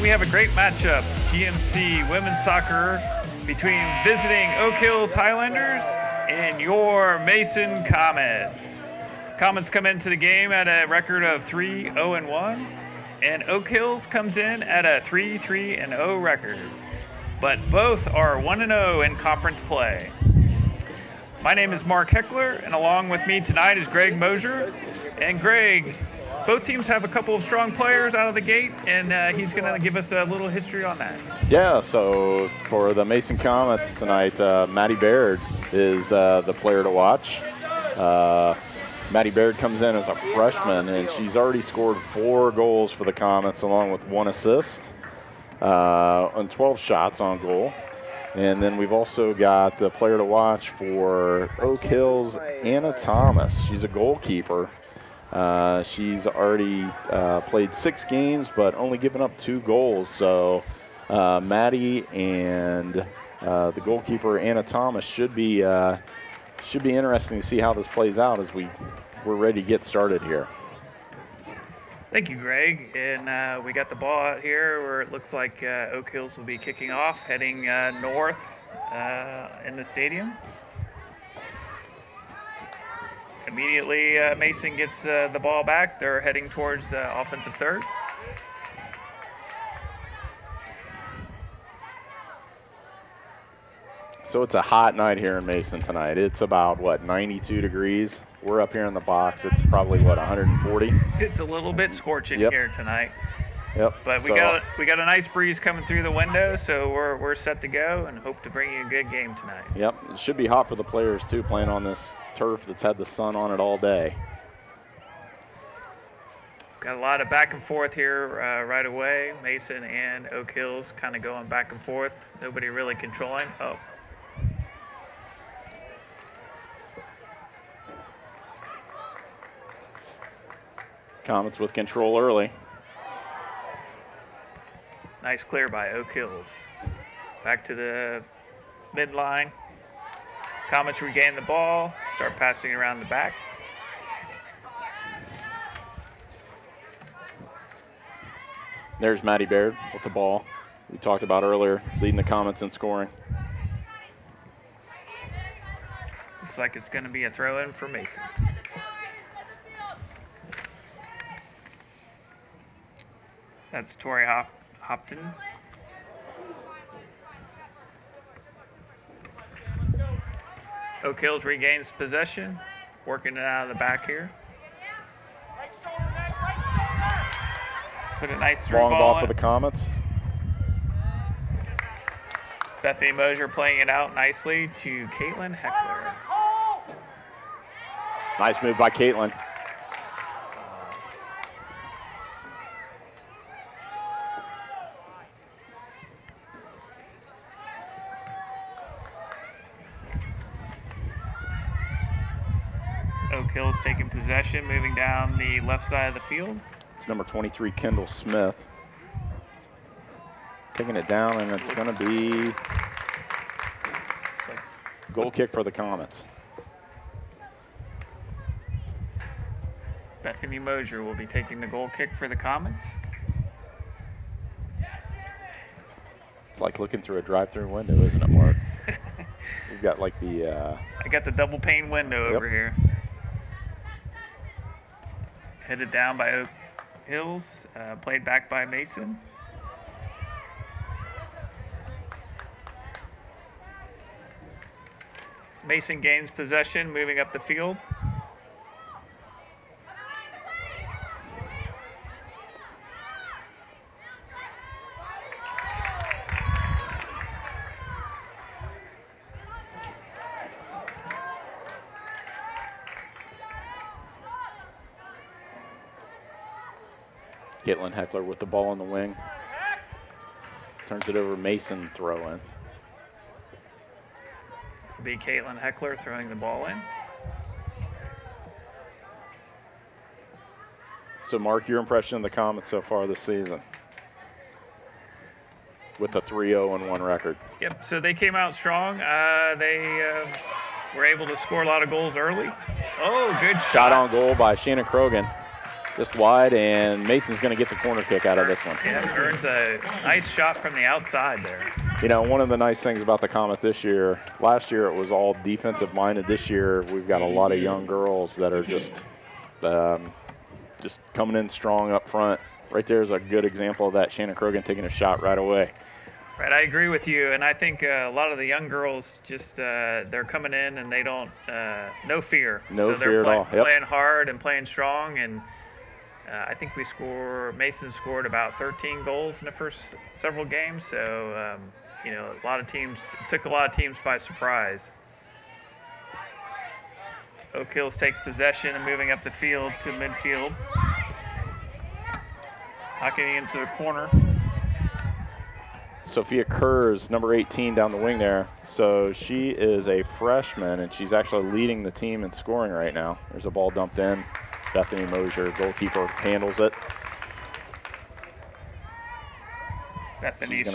we have a great matchup, GMC women's soccer, between visiting Oak Hills Highlanders and your Mason Comets. Comets come into the game at a record of 3-0-1, and Oak Hills comes in at a 3-3-0 record. But both are 1-0 in conference play. My name is Mark Heckler, and along with me tonight is Greg Mosier. And Greg, both teams have a couple of strong players out of the gate, and he's going to give us a little history on that. Yeah, so for the Mason Comets tonight, Maddie Baird is the player to watch. Maddie Baird comes in as a freshman, and she's already scored 4 goals for the Comets, along with 1 assist on 12 shots on goal. And then we've also got the player to watch for Oak Hills, Anna Thomas. She's a goalkeeper. She's already played 6 games, but only given up 2 goals. So Maddie and the goalkeeper Anna Thomas should be interesting to see how this plays out as we're ready to get started here. Thank you, Greg. And we got the ball out here where it looks like Oak Hills will be kicking off, heading north in the stadium. Immediately, Mason gets the ball back. They're heading towards the offensive third. So it's a hot night here in Mason tonight. It's about, 92 degrees. We're up here in the box. It's probably, 140? It's a little bit scorching here tonight. Yep. But we got a nice breeze coming through the window, so we're set to go and hope to bring you a good game tonight. Yep. It should be hot for the players, too, playing on this turf that's had the sun on it all day. Got a lot of back and forth here right away. Mason and Oak Hills kind of going back and forth. Nobody really controlling. Oh. Comets with control early. Nice clear by Oak Hills. Back to the midline. Comets regain the ball, start passing around the back. There's Maddie Baird with the ball. We talked about earlier, leading the Comets in scoring. Looks like it's going to be a throw-in for Mason. That's Tori Hopton. Oak Hills regains possession, working it out of the back here. Put a nice through Long ball for the Comets. Bethany Mosier playing it out nicely to Caitlin Heckler. Nice move by Caitlin. Oak Hills taking possession, moving down the left side of the field. It's number 23, Kendall Smith. Taking it down, and it's going to be goal kick for the Comets. Bethany Mosier will be taking the goal kick for the Comets. It's like looking through a drive-through window, isn't it, Mark? We've got like the... I got the double pane window over here. Headed down by Oak Hills, played back by Mason. Mason gains possession, moving up the field. Caitlin Heckler with the ball on the wing. Turns it over, Mason throw in. It'll be Caitlin Heckler throwing the ball in. So, Mark, your impression of the Comets so far this season with a 3-0-1 record? Yep, so they came out strong. They were able to score a lot of goals early. Oh, good shot. Shot on goal by Shannon Krogan. just wide, and Mason's going to get the corner kick out of this one. Yeah, earns a nice shot from the outside there. You know, one of the nice things about the Comets this year, last year it was all defensive minded. This year we've got a lot of young girls that are just coming in strong up front. Right there is a good example of that. Shannon Krogan taking a shot right away. Right, I agree with you, and I think a lot of the young girls just they're coming in and they don't no fear. No so fear they're at all. Yep. Playing hard and playing strong, and I think Mason scored about 13 goals in the first several games. So you know, took a lot of teams by surprise. Oak Hills takes possession and moving up the field to midfield, knocking into the corner. Sophia Kurz, number 18, down the wing there. So she is a freshman, and she's actually leading the team in scoring right now. There's a ball dumped in. Bethany Mosier, goalkeeper, handles it. Bethany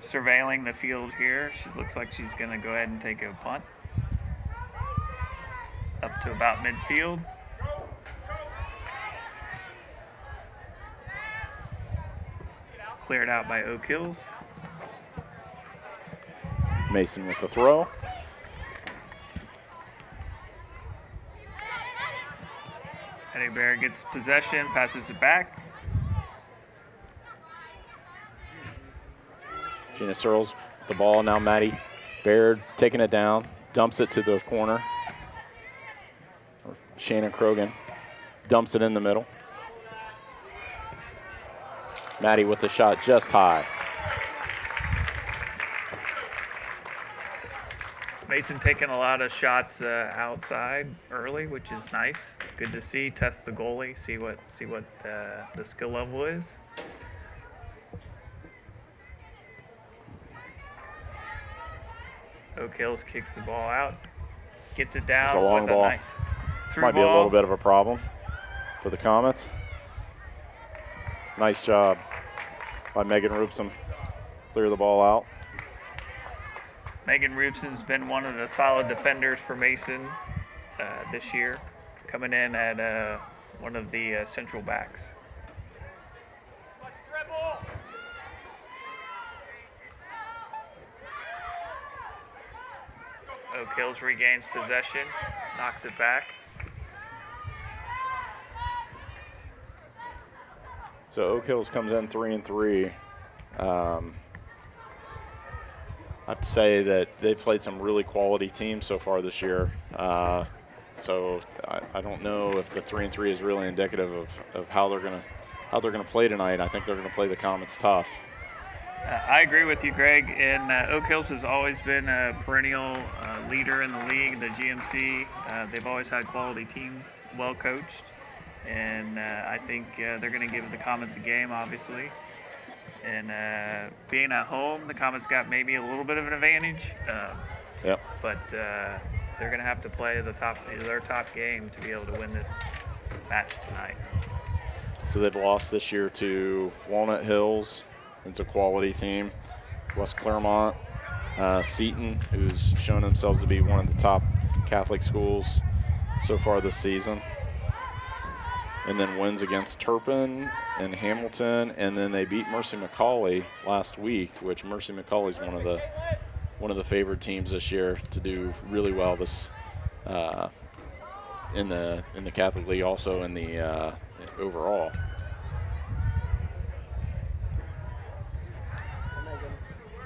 surveilling the field here. She looks like she's going to go ahead and take a punt. Up to about midfield. Cleared out by Oak Hills. Mason with the throw. Maddie Baird gets possession, passes it back. Gina Searles with the ball. Now Maddie Baird taking it down, dumps it to the corner. Shannon Krogan dumps it in the middle. Maddie with the shot just high. Mason taking a lot of shots outside early, which is nice. Good to see. Test the goalie, see what the skill level is. Oak Hills kicks the ball out, gets it down It's a long with ball. a nice through Might ball. be a little bit of a problem for the Comets. Nice job by Megan Roopson. Clear the ball out. Megan Roopson's been one of the solid defenders for Mason this year, coming in at one of the central backs. Oak Hills regains possession, knocks it back. So Oak Hills comes in 3-3. I have to say that they've played some really quality teams so far this year. So I don't know if the 3-3 is really indicative of how they're gonna play tonight. I think they're gonna play the Comets tough. I agree with you, Greg. And Oak Hills has always been a perennial leader in the league, the GMC. They've always had quality teams, well coached, and I think they're going to give the Comets a game, obviously. And being at home, the Comets got maybe a little bit of an advantage. Yep. But they're going to have to play their top game to be able to win this match tonight. So they've lost this year to Walnut Hills. It's a quality team. West Claremont, Seton, who's shown themselves to be one of the top Catholic schools so far this season. And then wins against Turpin and Hamilton, and then they beat Mercy McCauley last week, which Mercy McCauley is one of the favored teams this year to do really well this in the Catholic League, also in the overall.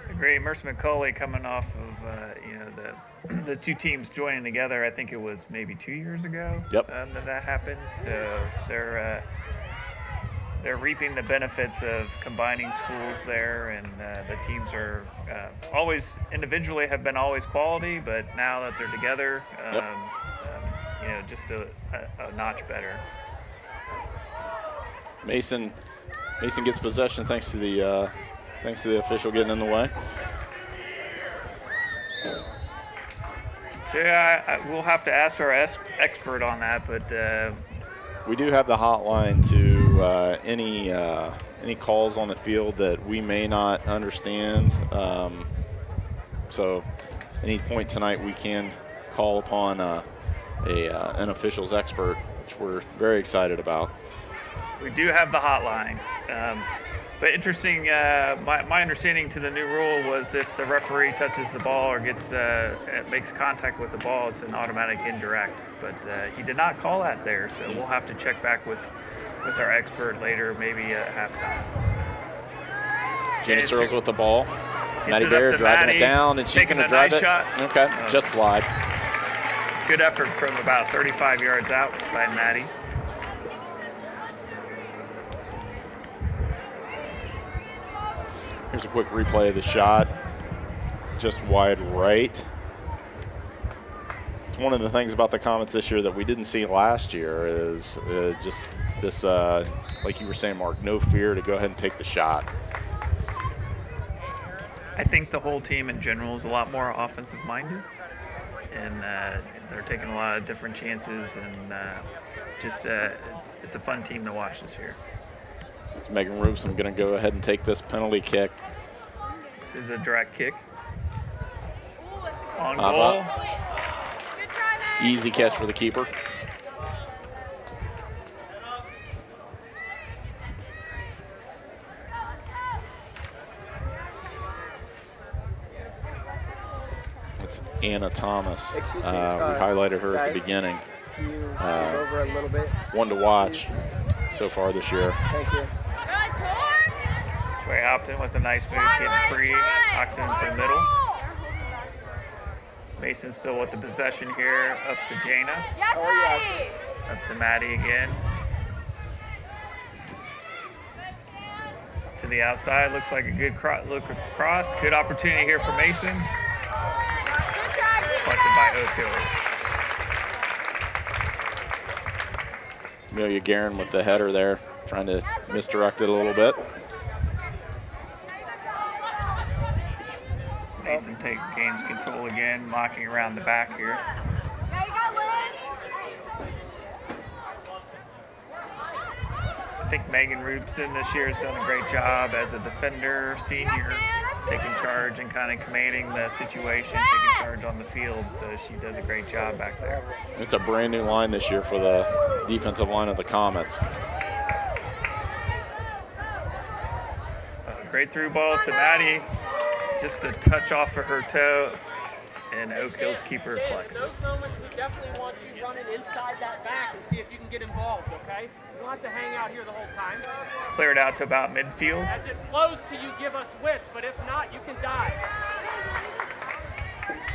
Agree. Mercy McCauley coming off of the two teams joining together. I think it was maybe 2 years ago. Yep. That happened. So they're reaping the benefits of combining schools there, and the teams are always individually have been always quality, but now that they're together, just a notch better. Mason gets possession thanks to the official getting in the way. So we'll have to ask our expert on that, but we do have the hotline to any calls on the field that we may not understand. So any point tonight we can call upon an officials expert, which we're very excited about. We do have the hotline. But interesting, my understanding to the new rule was if the referee touches the ball or makes contact with the ball, it's an automatic indirect. But he did not call that there, so we'll have to check back with our expert later, maybe at halftime. Gina Searles with the ball. Maddie Baird driving it down, and she's going to drive it. Shot. Okay, just wide. Good effort from about 35 yards out by Maddie. Here's a quick replay of the shot. Just wide right. It's one of the things about the Comets this year that we didn't see last year is just this, like you were saying, Mark, no fear to go ahead and take the shot. I think the whole team in general is a lot more offensive-minded, and they're taking a lot of different chances, and it's a fun team to watch this year. So Megan Roopson going to go ahead and take this penalty kick. This is a direct kick. On goal. Easy catch for the keeper. It's Anna Thomas. We highlighted her at the beginning. Over a little bit. One to watch so far this year. Thank you. Trey Hopton with a nice move, getting free, knocks it into the middle. Mason still with the possession here, up to Jana. Up to Maddie again. To the outside, looks like a good look across. Good opportunity here for Mason. Deflected by Oak Hills. Amelia Guerin with the header there, trying to misdirect it a little bit. Mason gains control again, mocking around the back here. I think Megan Roopson this year has done a great job as a defender, senior, taking charge and kind of commanding the situation, taking charge on the field. So she does a great job back there. It's a brand new line this year for the defensive line of the Comets. Great through ball to Maddie. Just a touch off of her toe, and Oak Hills keeper collects it. In those moments, we definitely want you running inside that back and see if you can get involved, okay? You don't have to hang out here the whole time. Cleared out to about midfield. As it flows to you, give us width, but if not, you can dive.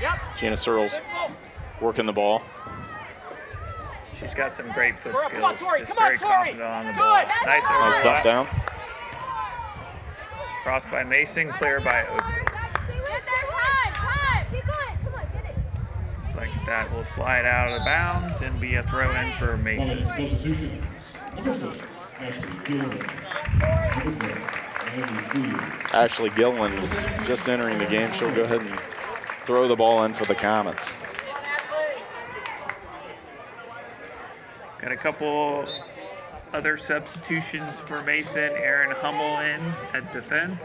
Yep. Gina Searles working the ball. She's got some great foot skills. Come on, Tori. Just Come on, very Tori. confident on the ball. Good. Nice Nice dump down. Cross by Mason, clear by Oak Hills. Looks like that will slide out of bounds and be a throw in for Mason. Ashley Gilliland just entering the game. She'll go ahead and throw the ball in for the Comets. Got a couple other substitutions for Mason. Aaron Hummel in at defense.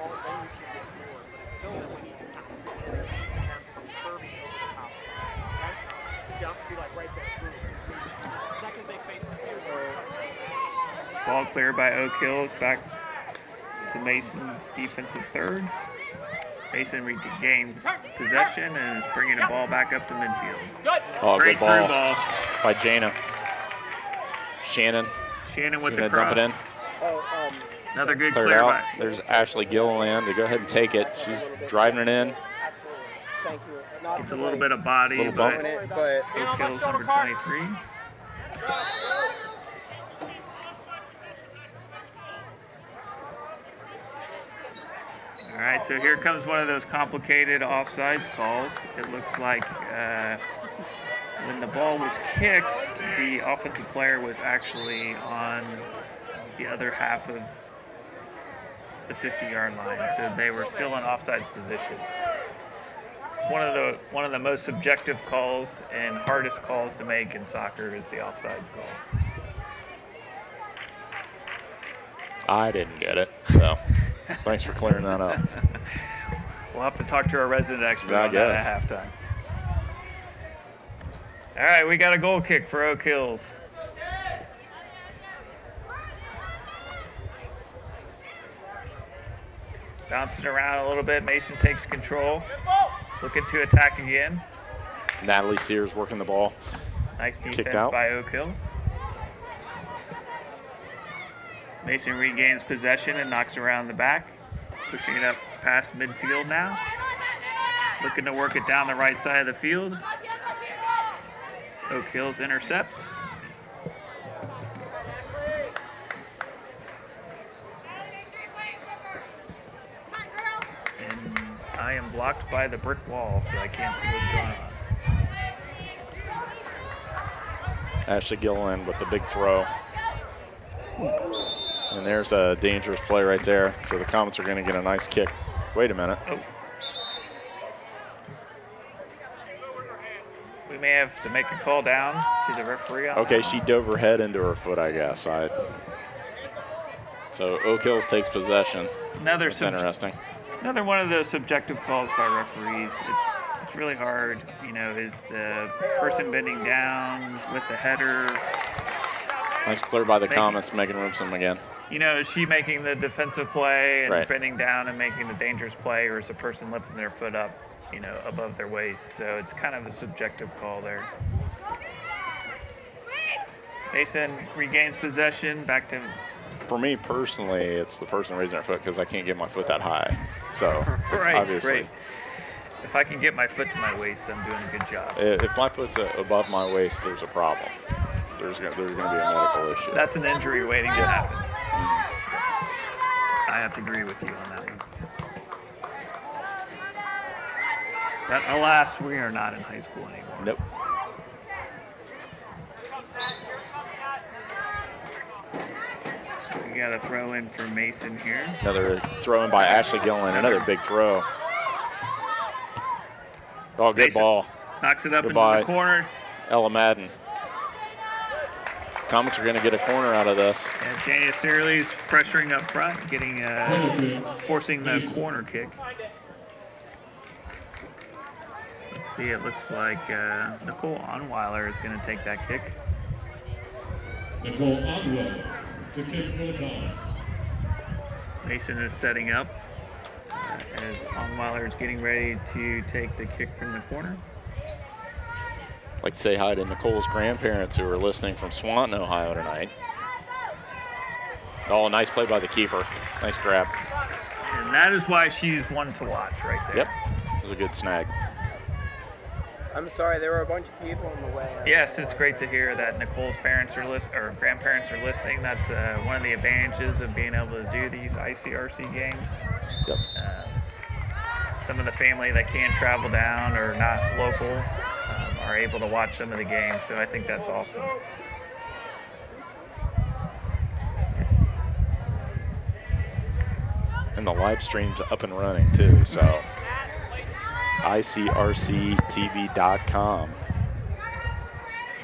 Ball cleared by Oak Hills, back to Mason's defensive third. Mason regains possession and is bringing the ball back up to midfield. Oh, Great good ball through ball by Jana. Shannon with the dump cross. it in. Another good Cleared clear out. by. There's Ashley Gilliland to go ahead and take it. She's driving it in. Thank you. Gets a little bit of body, Little but bump. Oak Hills number 23. All right, so here comes one of those complicated offsides calls. It looks like when the ball was kicked, the offensive player was actually on the other half of the 50-yard line, so they were still in offsides position. One of the most subjective calls and hardest calls to make in soccer is the offsides call. I didn't get it, so thanks for clearing that up. We'll have to talk to our resident expert I on that guess. at halftime. All right, we got a goal kick for Oak Hills. Bouncing around a little bit. Mason takes control. Looking to attack again. Natalie Sears working the ball. Nice Kicked defense out. by Oak Hills. Mason regains possession and knocks around the back. Pushing it up past midfield now. Looking to work it down the right side of the field. Oak Hills intercepts. And I am blocked by the brick wall, so I can't see what's going on. Ashley Gilliland with the big throw. And there's a dangerous play right there. So the Comets are going to get a nice kick. Wait a minute. Oh. We may have to make a call down to the referee. Okay, she dove her head into her foot, I guess. So Oak Hills takes possession. That's interesting. Another one of those subjective calls by referees. It's really hard. You know, is the person bending down with the header? Nice clear by the Comets, Megan Roomson again. You know, is she making the defensive play and right. bending down and making the dangerous play, or is the person lifting their foot up, you know, above their waist? So it's kind of a subjective call there. Mason regains possession, back to... For me personally, it's the person raising their foot because I can't get my foot that high. So it's right, obviously. Right. If I can get my foot to my waist, I'm doing a good job. If my foot's above my waist, there's a problem. There's going to be a medical issue. That's an injury waiting to happen. I have to agree with you on that one. But alas, we are not in high school anymore. Nope. So we got a throw in for Mason here. Another throw in by Ashley Gilliland. Another big throw. Oh, good Mason ball. Knocks it up Goodbye. into the corner. Ella Madden. Comets are going to get a corner out of this. And Jania Searley's pressuring up front, getting forcing the corner kick. Let's see, it looks like Nicole Onweiler is going to take that kick. Nicole Onweiler, the kick for the Comets. Mason is setting up as Onweiler is getting ready to take the kick from the corner. I'd like to say hi to Nicole's grandparents who are listening from Swanton, Ohio tonight. Oh, nice play by the keeper. Nice grab. And that is why she's one to watch right there. Yep, it was a good snag. I'm sorry, there were a bunch of people in the way. Yes, it's great to hear that Nicole's parents are or grandparents are listening. That's one of the advantages of being able to do these ICRC games. Yep. Some of the family that can't travel down or not local are able to watch some of the games, so I think that's awesome. And the live stream's up and running too, so ICRC-TV.com.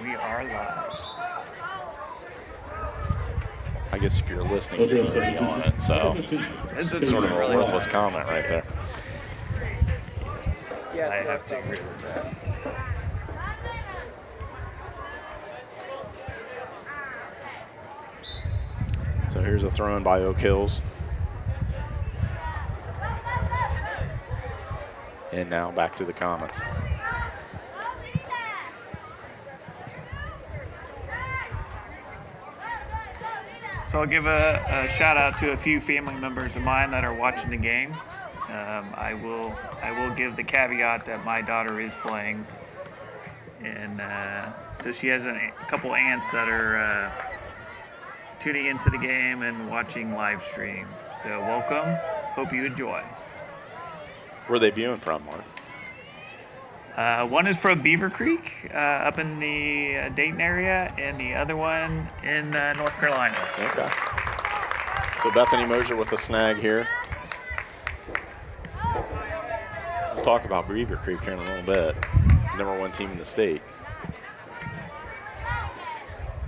We are live. I guess if you're listening, you're going to be on it, so It's sort of a really worthless live. comment right there. Yes, I no, have to sorry. agree with that. So here's a throw in by Oak Hills. And now back to the Comets. So I'll give a shout out to a few family members of mine that are watching the game. I will give the caveat that my daughter is playing, and so she has a couple aunts that are tuning into the game and watching live stream. So welcome. Hope you enjoy. Where are they viewing from, Mark? One is from Beaver Creek, up in the Dayton area, and the other one in North Carolina. Okay. So Bethany Mosier with a snag here. We'll talk about Beaver Creek here in a little bit. #1 team in the state.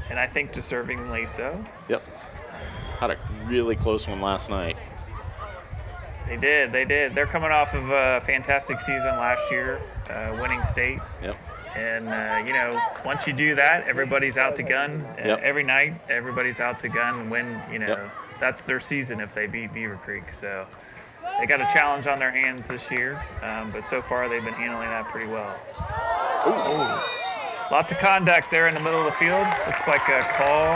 And I think deservingly so. Yep. Had a really close one last night. They did. They're coming off of a fantastic season last year, winning state. Yep. And, you know, once you do that, everybody's out to gun. Yep. Every night, everybody's out to gun and win, you know. Yep. That's their season if they beat Beaver Creek. So They got a challenge on their hands this year, but so far they've been handling that pretty well. Ooh. Lots of contact there in the middle of the field. Looks like a call,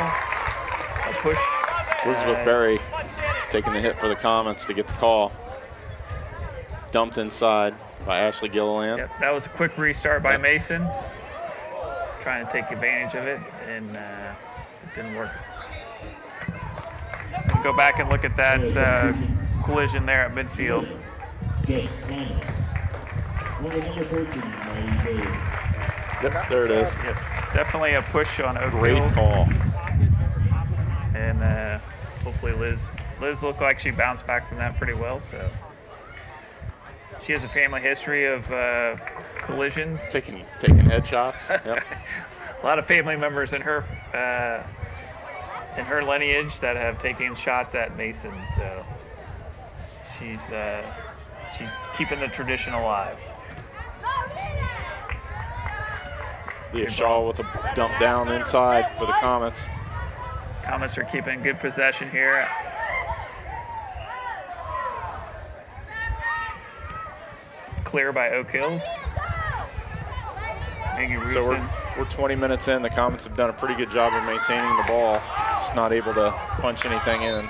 a push. Elizabeth Berry taking the hit for the Comets to get the call. Dumped inside by Ashley Gilliland. Yep, that was a quick restart by Mason. Trying to take advantage of it, and it didn't work. We'll go back and look at that collision there at midfield. Yep, there it is. Yep, definitely a push on Oak Great Hills. call. And hopefully Liz looked like she bounced back from that pretty well. So she has a family history of collisions. Taking headshots. Yep. A lot of family members in her lineage that have taken shots at Mason. So she's keeping the tradition alive. Leah Shaw with a dump down inside for the Comets. Comets are keeping good possession here. Clear by Oak Hills. So we're 20 minutes in. The Comets have done a pretty good job of maintaining the ball. Just not able to punch anything in.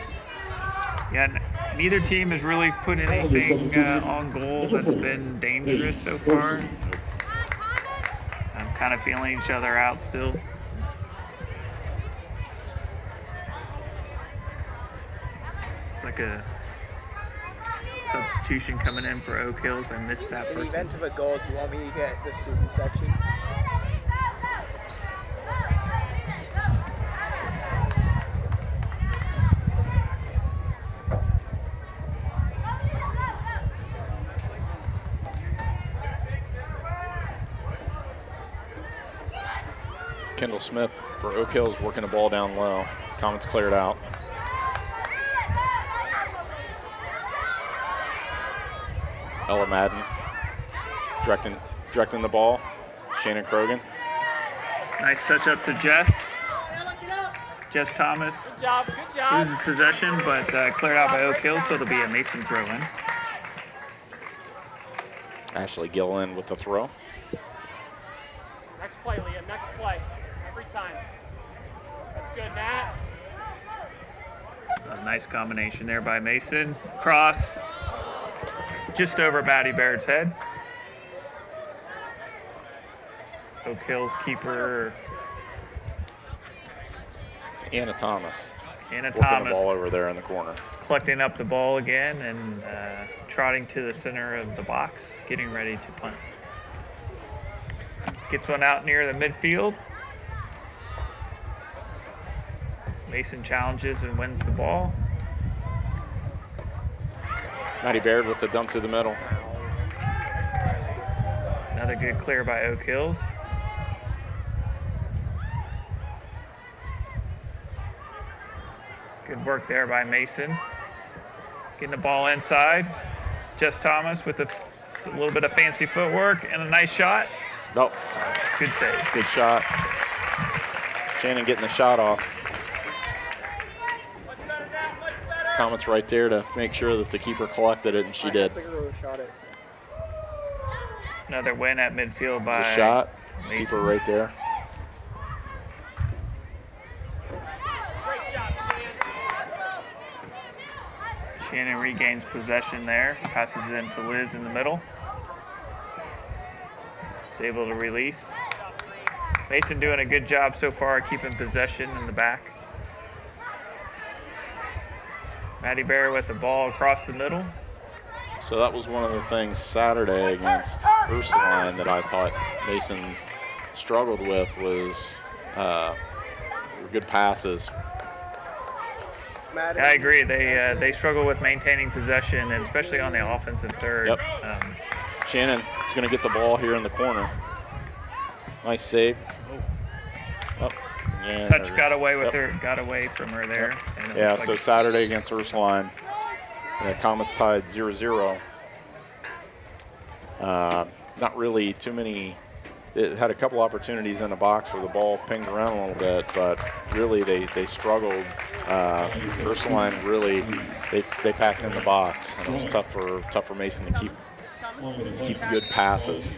Yeah, neither team has really put anything on goal that's been dangerous so far. I'm kind of feeling each other out still. It's like a substitution coming in for Oak Hills. I missed that In the person. event of a goal, do you want me to get the student section? Kendall Smith for Oak Hills working the ball down low. Comets cleared out. Ella Madden directing the ball. Shannon Krogan. Nice touch up to Jess. Jess Thomas Good job, good job. loses possession, but cleared out by Oak Hills, so it'll be a Mason throw-in. Ashley Gilliland with the throw. Next play, Leah, next play. Every time. That's good, Nat. A nice combination there by Mason. Cross just over Maddie Baird's head. Oak Hills keeper It's Anna Thomas. Anna Working Thomas the ball over there in the corner. collecting up the ball again and trotting to the center of the box, getting ready to punt. Gets one out near the midfield. Mason challenges and wins the ball. Maddie Baird with the dump to the middle. Another good clear by Oak Hills. Good work there by Mason. Getting the ball inside. Jess Thomas with a little bit of fancy footwork and a nice shot. Nope. Good save. Good shot. Shannon getting the shot off. Comets right there to make sure that the keeper collected it, and she did. Shot it. Another win at midfield by It's a shot. Mason. Keeper right there. Great job, Shan. Shannon regains possession there. Passes it into Liz in the middle. Is able to release. Mason doing a good job so far keeping possession in the back. Maddie Bear with the ball across the middle. So that was one of the things Saturday against Ursuline that I thought Mason struggled with was good passes. Matt, Yeah, I agree. They struggle with maintaining possession, and especially on the offensive third. Yep. Shannon is going to get the ball here in the corner. Nice save. Oh, yeah, Touch got away with Yep. her. Got away from her there. And it Yeah, looks so like Saturday against Ursuline, the Comets tied 0-0. Not really too many it had a couple opportunities in the box where the ball pinged around a little bit, but really they struggled. Ursuline really they packed in the box, and it was tough for Mason to keep good passes.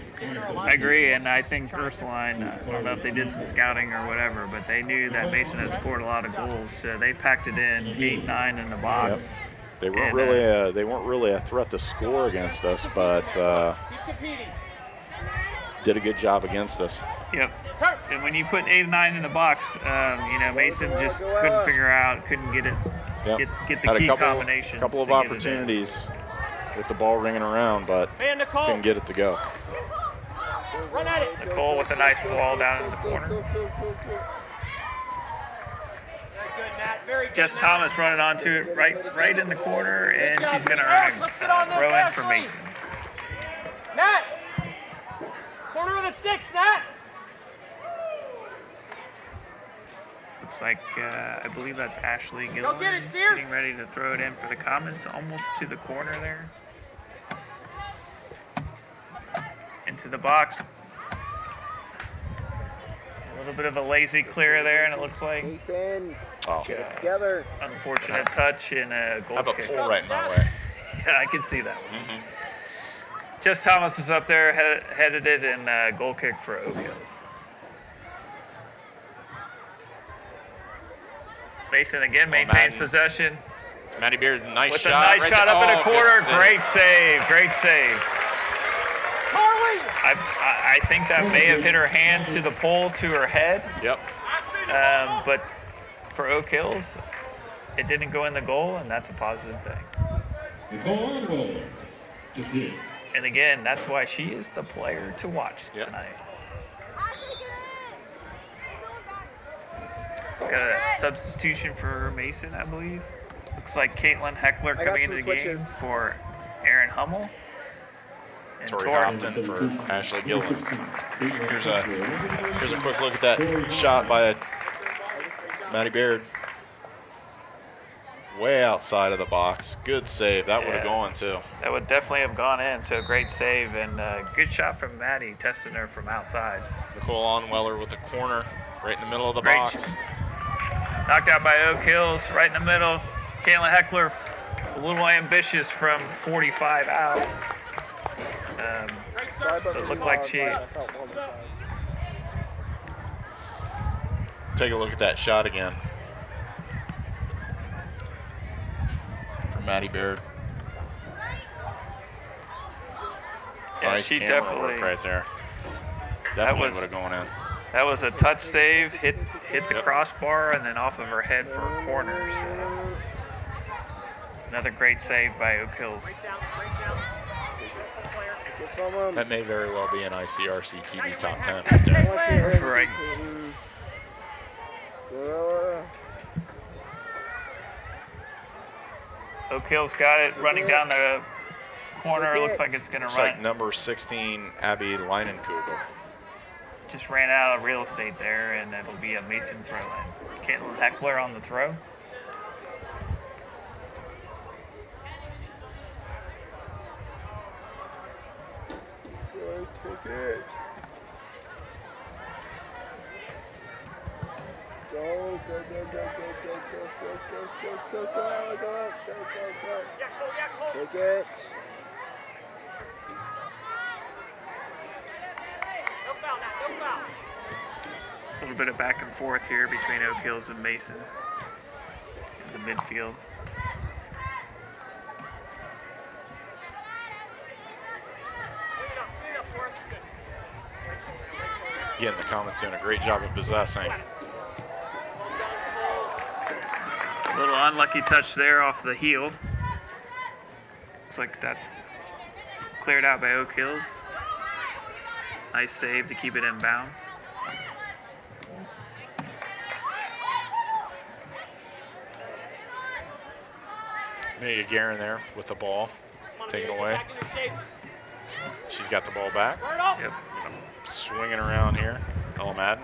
I agree, and I think Ursuline, I don't know if they did some scouting or whatever, but they knew that Mason had scored a lot of goals, so they packed it in 8-9 in the box. Yep. They weren't really a threat to score against us, but did a good job against us. Yep. And when you put 8-9 in the box, Mason just couldn't get it, Yep. get the Had key a combinations. couple of to get it in. opportunities with the ball ringing around, but couldn't get it to go. Run at it. Nicole with a nice ball down in the corner. Very good, Matt. Very good, Jess Matt. Thomas running onto it right in the corner, and she's going to throw in for Mason. Matt! Corner of the 6, Matt! Looks like, I believe that's Ashley Go Gillen get it, Sears. getting ready to throw it in for the Comets, almost to the corner there. Into the box. A little bit of a lazy clear there, and it looks like Mason, Oh, get it together. unfortunate touch and a goal I have a kick. pull right in my way. Yeah, I can see that one. Jess Thomas was up there, headed it, and goal kick for Oak Hills. Mason again maintains possession. Maddie Beard, nice With shot. a nice shot up in the corner. Great save. Great save. Carly! I think that may have hit her hand to the pole to her head. Yep. But for Oak Hills, it didn't go in the goal, and that's a positive thing. Nicole Onwell to kick. And again, that's why she is the player to watch Yep. tonight. Got a substitution for Mason, I believe. Looks like Caitlin Heckler got coming into some the game switches. for Aaron Hummel. And Tori Tori Hopton for Ashley Gillen. Here's a quick look at that shot by Maddie Baird. Way outside of the box. Good save. That would have gone too. That would definitely have gone in, so great save and good shot from Maddie, testing her from outside. Nicole Onweller with a corner right in the middle of the Great box. Knocked out by Oak Hills, right in the middle. Caitlin Heckler, a little ambitious from 45 out. It looked like she... Take a look at that shot again. From Maddie Baird. Yeah, Nice she camera definitely... work right there. Definitely was- would have gone in. That was a touch save, hit the crossbar, and then off of her head for a corner. So another great save by Oak Hills. That may very well be an ICRC-TV top 10 right there. Right. Oak Hills got it running down the corner. Looks like it's going to Looks run. like number 16, Abby Leinenkugel. Just ran out of real estate there, and it'll be a Mason throw in. Caitlin Heckler on the throw. Take it. Go, go, go, go, go, go, go, go, go, go, go, go, go, go, go. Take it. A little bit of back and forth here between Oak Hills and Mason in the midfield. Again, the Comets doing a great job of possessing. A little unlucky touch there off the heel. Looks like that's cleared out by Oak Hills. Nice save to keep it in bounds. Amelia Guerin there with the ball. Taken away. She's got the ball back. Yep. Swinging around here. Ella Madden.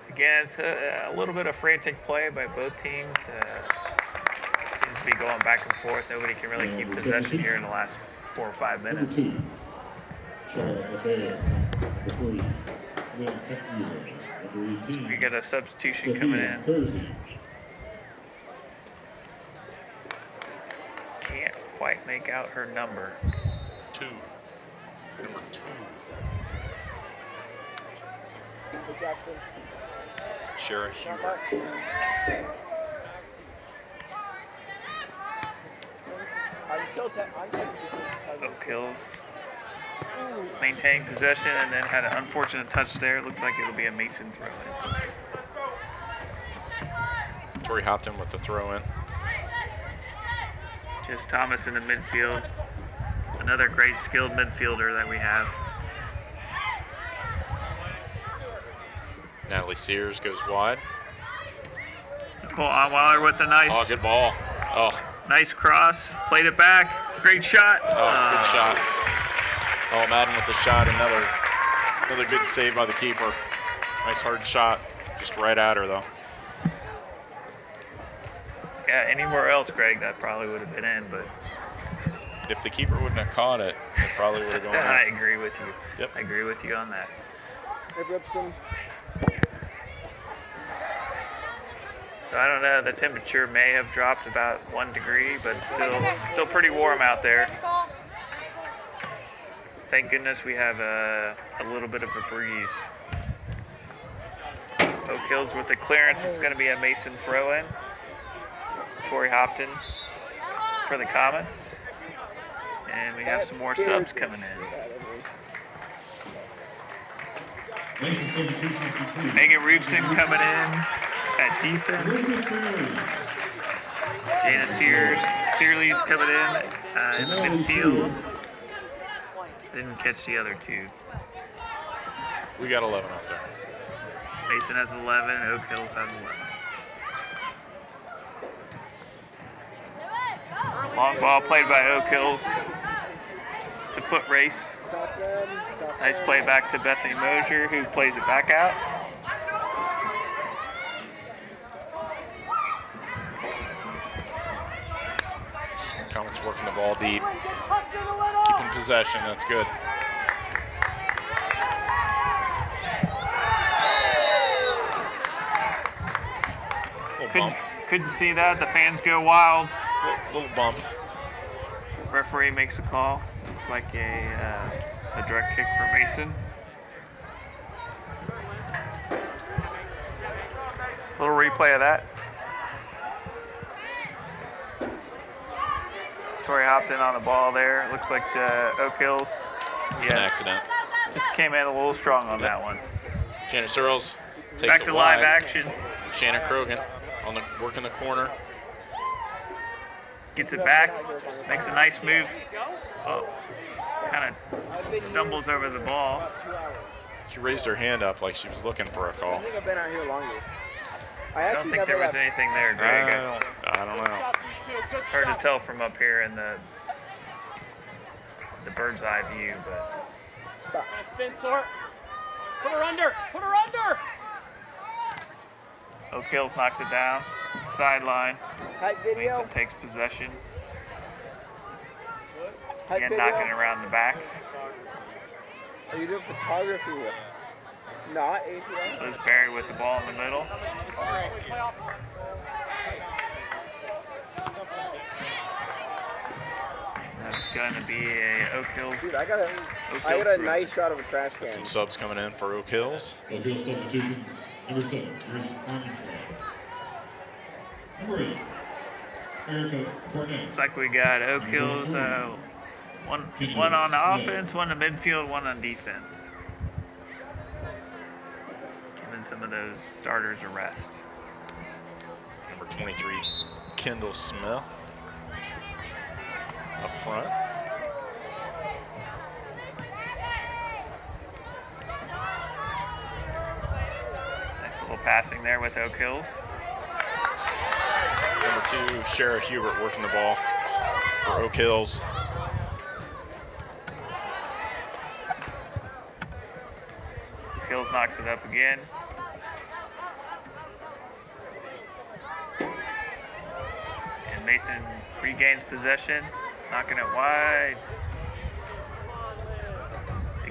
Again, it's a little bit of frantic play by both teams. Seems to be going back and forth. Nobody can really keep possession here in the last 4 or 5 minutes. Charlotte Bear, number 3. Will Eckmuller, number 18. We got a substitution coming in. Kersey. Can't quite make out her number. 2. Number 2. Jackson. Shara Hubert. Oak Hills maintaining possession and then had an unfortunate touch there. It looks like it'll be a Mason throw-in. Tori Hopton with the throw-in. Just Thomas in the midfield. Another great skilled midfielder that we have. Natalie Sears goes wide. Nicole Onweiler with the nice, Oh, good ball. Oh, nice cross. Played it back. Great shot. good shot. Oh, Madden with the shot. Another good save by the keeper. Nice hard shot. Just right at her, though. Yeah, anywhere else, Greg, that probably would have been in, but If the keeper wouldn't have caught it, it probably would have gone I in. agree with you. Yep. I agree with you on that. Hey, Ripson. So I don't know, the temperature may have dropped about 1 degree, but it's still pretty warm out there. Thank goodness we have a little bit of a breeze. Oak Hills with the clearance. It's going to be a Mason throw-in. Tori Hopton for the Comets. And we have some more subs coming in. Mason substitution. Megan Rubson coming in at defense. Jana Searley's coming in the midfield. Didn't catch the other two. We got 11 out there. Mason has 11, Oak Hills has 11. Long ball played by Oak Hills. It's a foot race. Stop them. Stop Nice them. play back to Bethany Mosier, who plays it back out. Comets working the ball deep. Keeping possession, that's good. Little bump. Couldn't see that. The fans go wild. Little bump. Referee makes a call. Looks like a direct kick for Mason. Little replay of that. Tori Hopton on the ball there. Looks like Oak Hills. It's an accident. Just came in a little strong on that one. Janice Searles takes Back it to wide. live action. Shannon Krogan on the working the corner. Gets it back. Makes a nice move. Oh, kind of stumbles over the ball. She raised her hand up like she was looking for a call. I think I've been out here longer. I don't think there was anything there, Greg. I don't know. It's hard to tell from up here in the bird's eye view, but Spin sort. Put her under. Put her under. Oak Hills knocks it down. Sideline. Hype video. Mason takes possession. Hype Again, video. knocking it around the back. Are you doing photography? Not API. Liz Berry with the ball in the middle. That's going to be a Oak Hills. Dude, I got Oak a Hills nice shot of a trash Got can. some subs coming in for Oak Hills. Oak Hills substitutions. Number 7, Chris Armstrong. Number 8, Erica Cornett. Looks like we got Oak Hills, one on the offense, one in the midfield, one on defense. Giving some of those starters a rest. Number 23, Kendall Smith up front. Nice little passing there with Oak Hills. Number 2, Shara Hubert working the ball for Oak Hills. Oak Hills knocks it up again. And Mason regains possession, knocking it wide.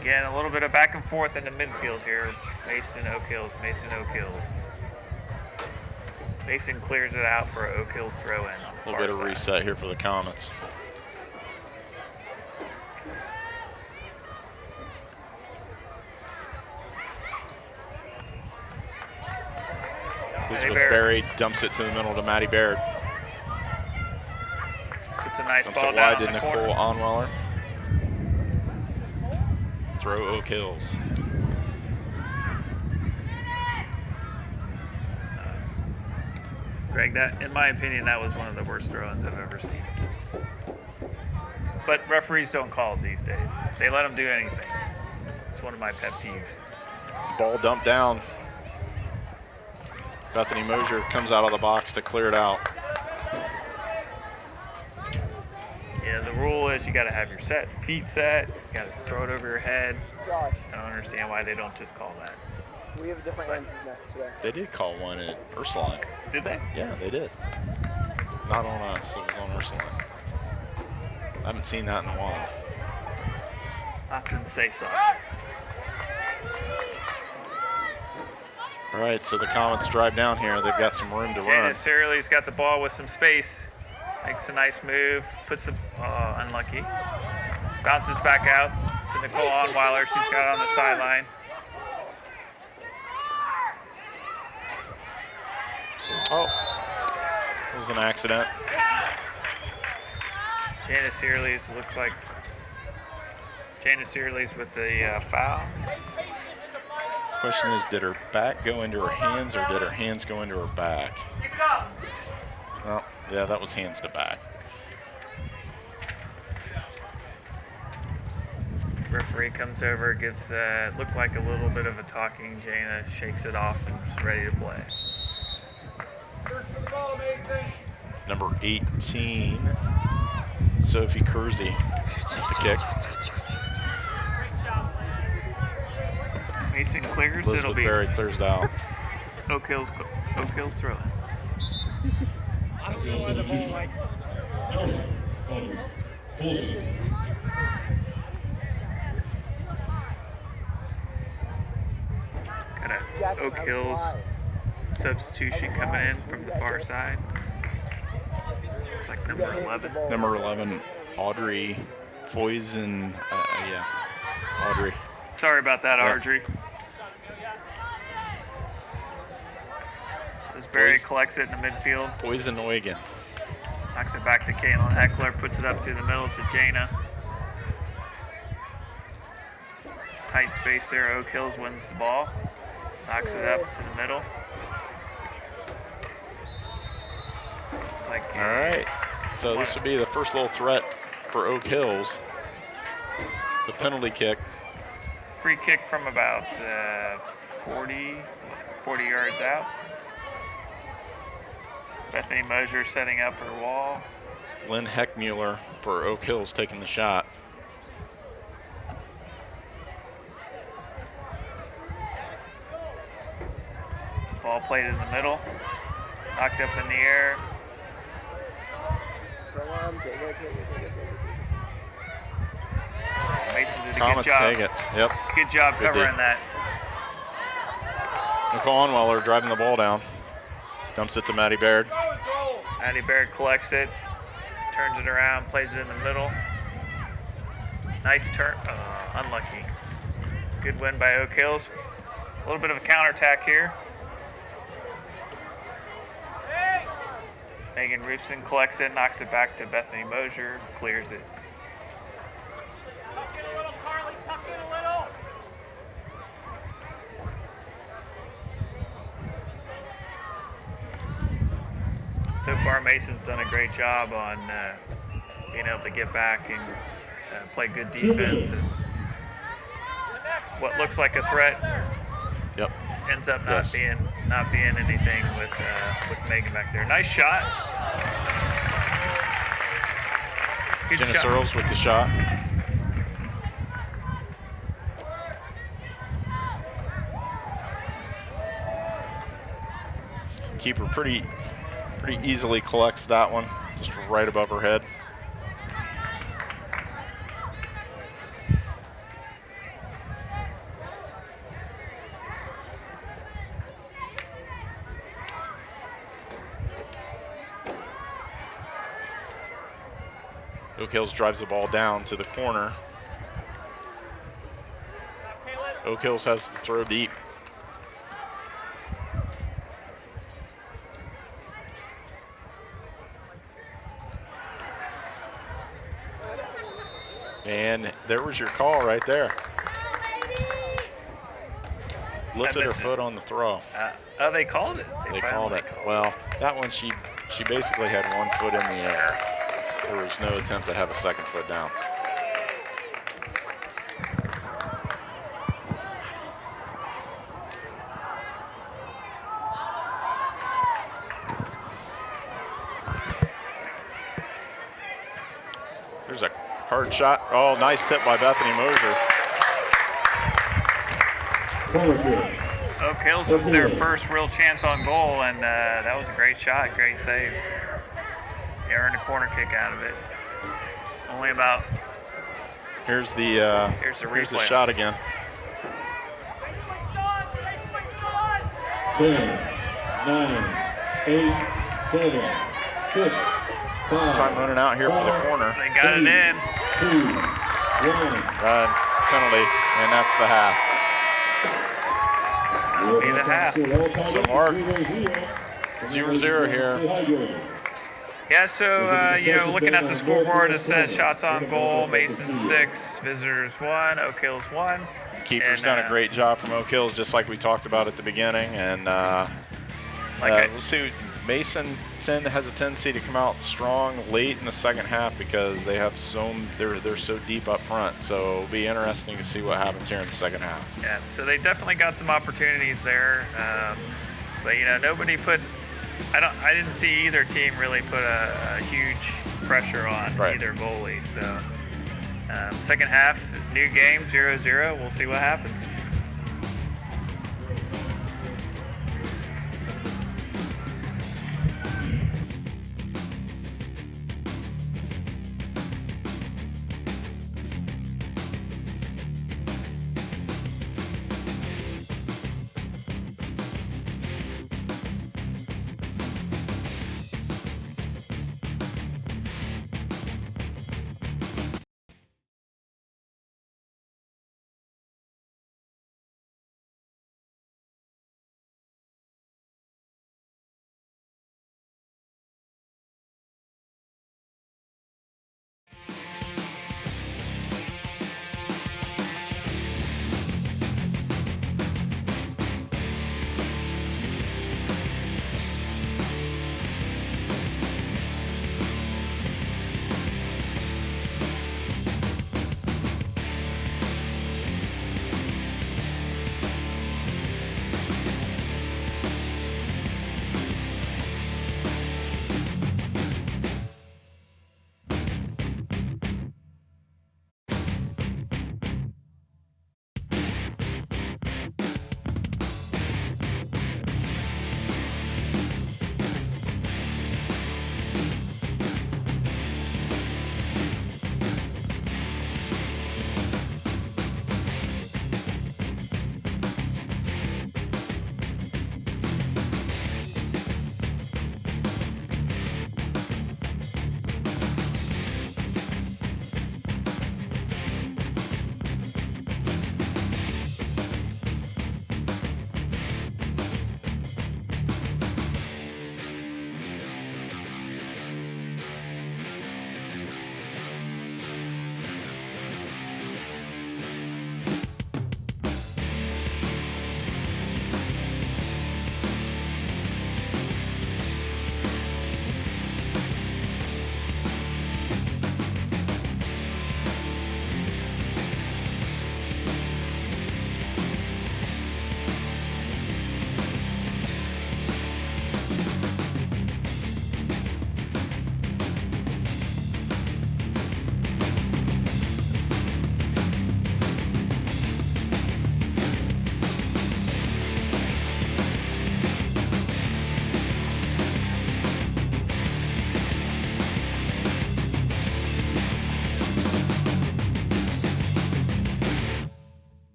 Again, a little bit of back and forth in the midfield here. Mason, Oak Hills, Mason, Oak Hills. Mason clears it out for Oak Hills throw in. A little bit of reset here for the Comets. Elizabeth Berry dumps it to the middle to Maddie Baird. It's a nice dumps ball it down wide to in the Nicole corner. Onweller. Throw Oak Hills. Greg, that, in my opinion, that was one of the worst throw-ins I've ever seen. But referees don't call it these days. They let them do anything. It's one of my pet peeves. Ball dumped down. Bethany Mosier comes out of the box to clear it out. Yeah, the rule is you got to have your feet set. You got to throw it over your head. Josh, I don't understand why they don't just call that. we have a different end today. They did call one at Ursuline. Did they? Yeah, they did. Not on us, it was on Ursuline. I haven't seen that in a while. Not since say so. All right, so the Comets drive down here. They've got some room to run. Janice Searley's got the ball with some space. Makes a nice move. Puts the unlucky. Bounces back out to Nicole Onweiler. She's got it on the sideline. Oh, it was an accident. Janice Searley's looks like Janice Searley's with the foul. Question is, did her back go into her hands or did her hands go into her back? Keep it up. Well, yeah, that was hands to back. Referee comes over, gives looked like a little bit of a talking. Jana shakes it off and is ready to play. First for the ball, Mason. Number 18, Sophie Kersey with the kick. Great job. Mason clears. Elizabeth It'll be Berry clears it out. Oak Hills throw it. I don't know why the ball lights. Got a Jackson, Oak that was Hills wide. substitution coming in from the far side. Looks like number 11. Number 11, Audrey Foysen. Yeah, Audrey. Sorry about that, Yeah. Audrey. As Barry Boys. collects it in the midfield, Foysen Oygen. knocks it back to Caitlin Heckler, puts it up through the middle to Jana. Tight space there. Oak Hills wins the ball, knocks it up to the middle. Looks like All right, so this would be the first little threat for Oak Hills. It's a penalty kick. free kick from about 40 yards out. Bethany Mosier setting up her wall. Lynn Heckmuller for Oak Hills taking the shot. Ball played in the middle. Knocked up in the air. Come on, take it. Mason did a Comets good job. take it. Yep. Good job Good covering D. that. Nicole Onweller driving the ball down. Dumps it to Maddie Baird. Maddie Baird collects it, turns it around, plays it in the middle. Nice turn. Unlucky. Good win by Oak Hills. A little bit of a counterattack here. Megan Roofson collects it, knocks it back to Bethany Mosier, clears it. Tuck in a little, Carly. Tuck in a little. So far, Mason's done a great job on being able to get back and play good defense. And what looks like a threat Yep. ends up Yes. not being anything with Megan back there. Nice shot. Good Jenna shot. Searles with the shot. Keeper pretty easily collects that one, just right above her head. Oak Hills drives the ball down to the corner. Oak Hills has to throw deep. And there was your call right there. Lifted her foot on the throw. Oh, they called it. They called it. Well, that one she basically had one foot in the air. There was no attempt to have a second foot down. There's a hard shot. Oh, nice tip by Bethany Mosier. Oak Hills was their first real chance on goal, and that was a great shot, great save. They earned a corner kick out of it. Only about. Here's the shot again. 10, 9, 8, 7, 6, 5. Time running out here for the corner. They got it in. 2, 1. Penalty, and that's the half. That'll be the half. So Mark, 0-0 here. Yeah, so, looking at the scoreboard, it says shots on goal, Mason 6, visitors 1, Oak Hills 1. Keeper's done a great job from Oak Hills, just like we talked about at the beginning. And we'll see. Mason has a tendency to come out strong late in the second half because they have they're so deep up front. So it'll be interesting to see what happens here in the second half. Yeah, so they definitely got some opportunities there, but nobody put. I didn't see either team really put a huge pressure on either goalie. So second half, new game, 0-0. We'll see what happens.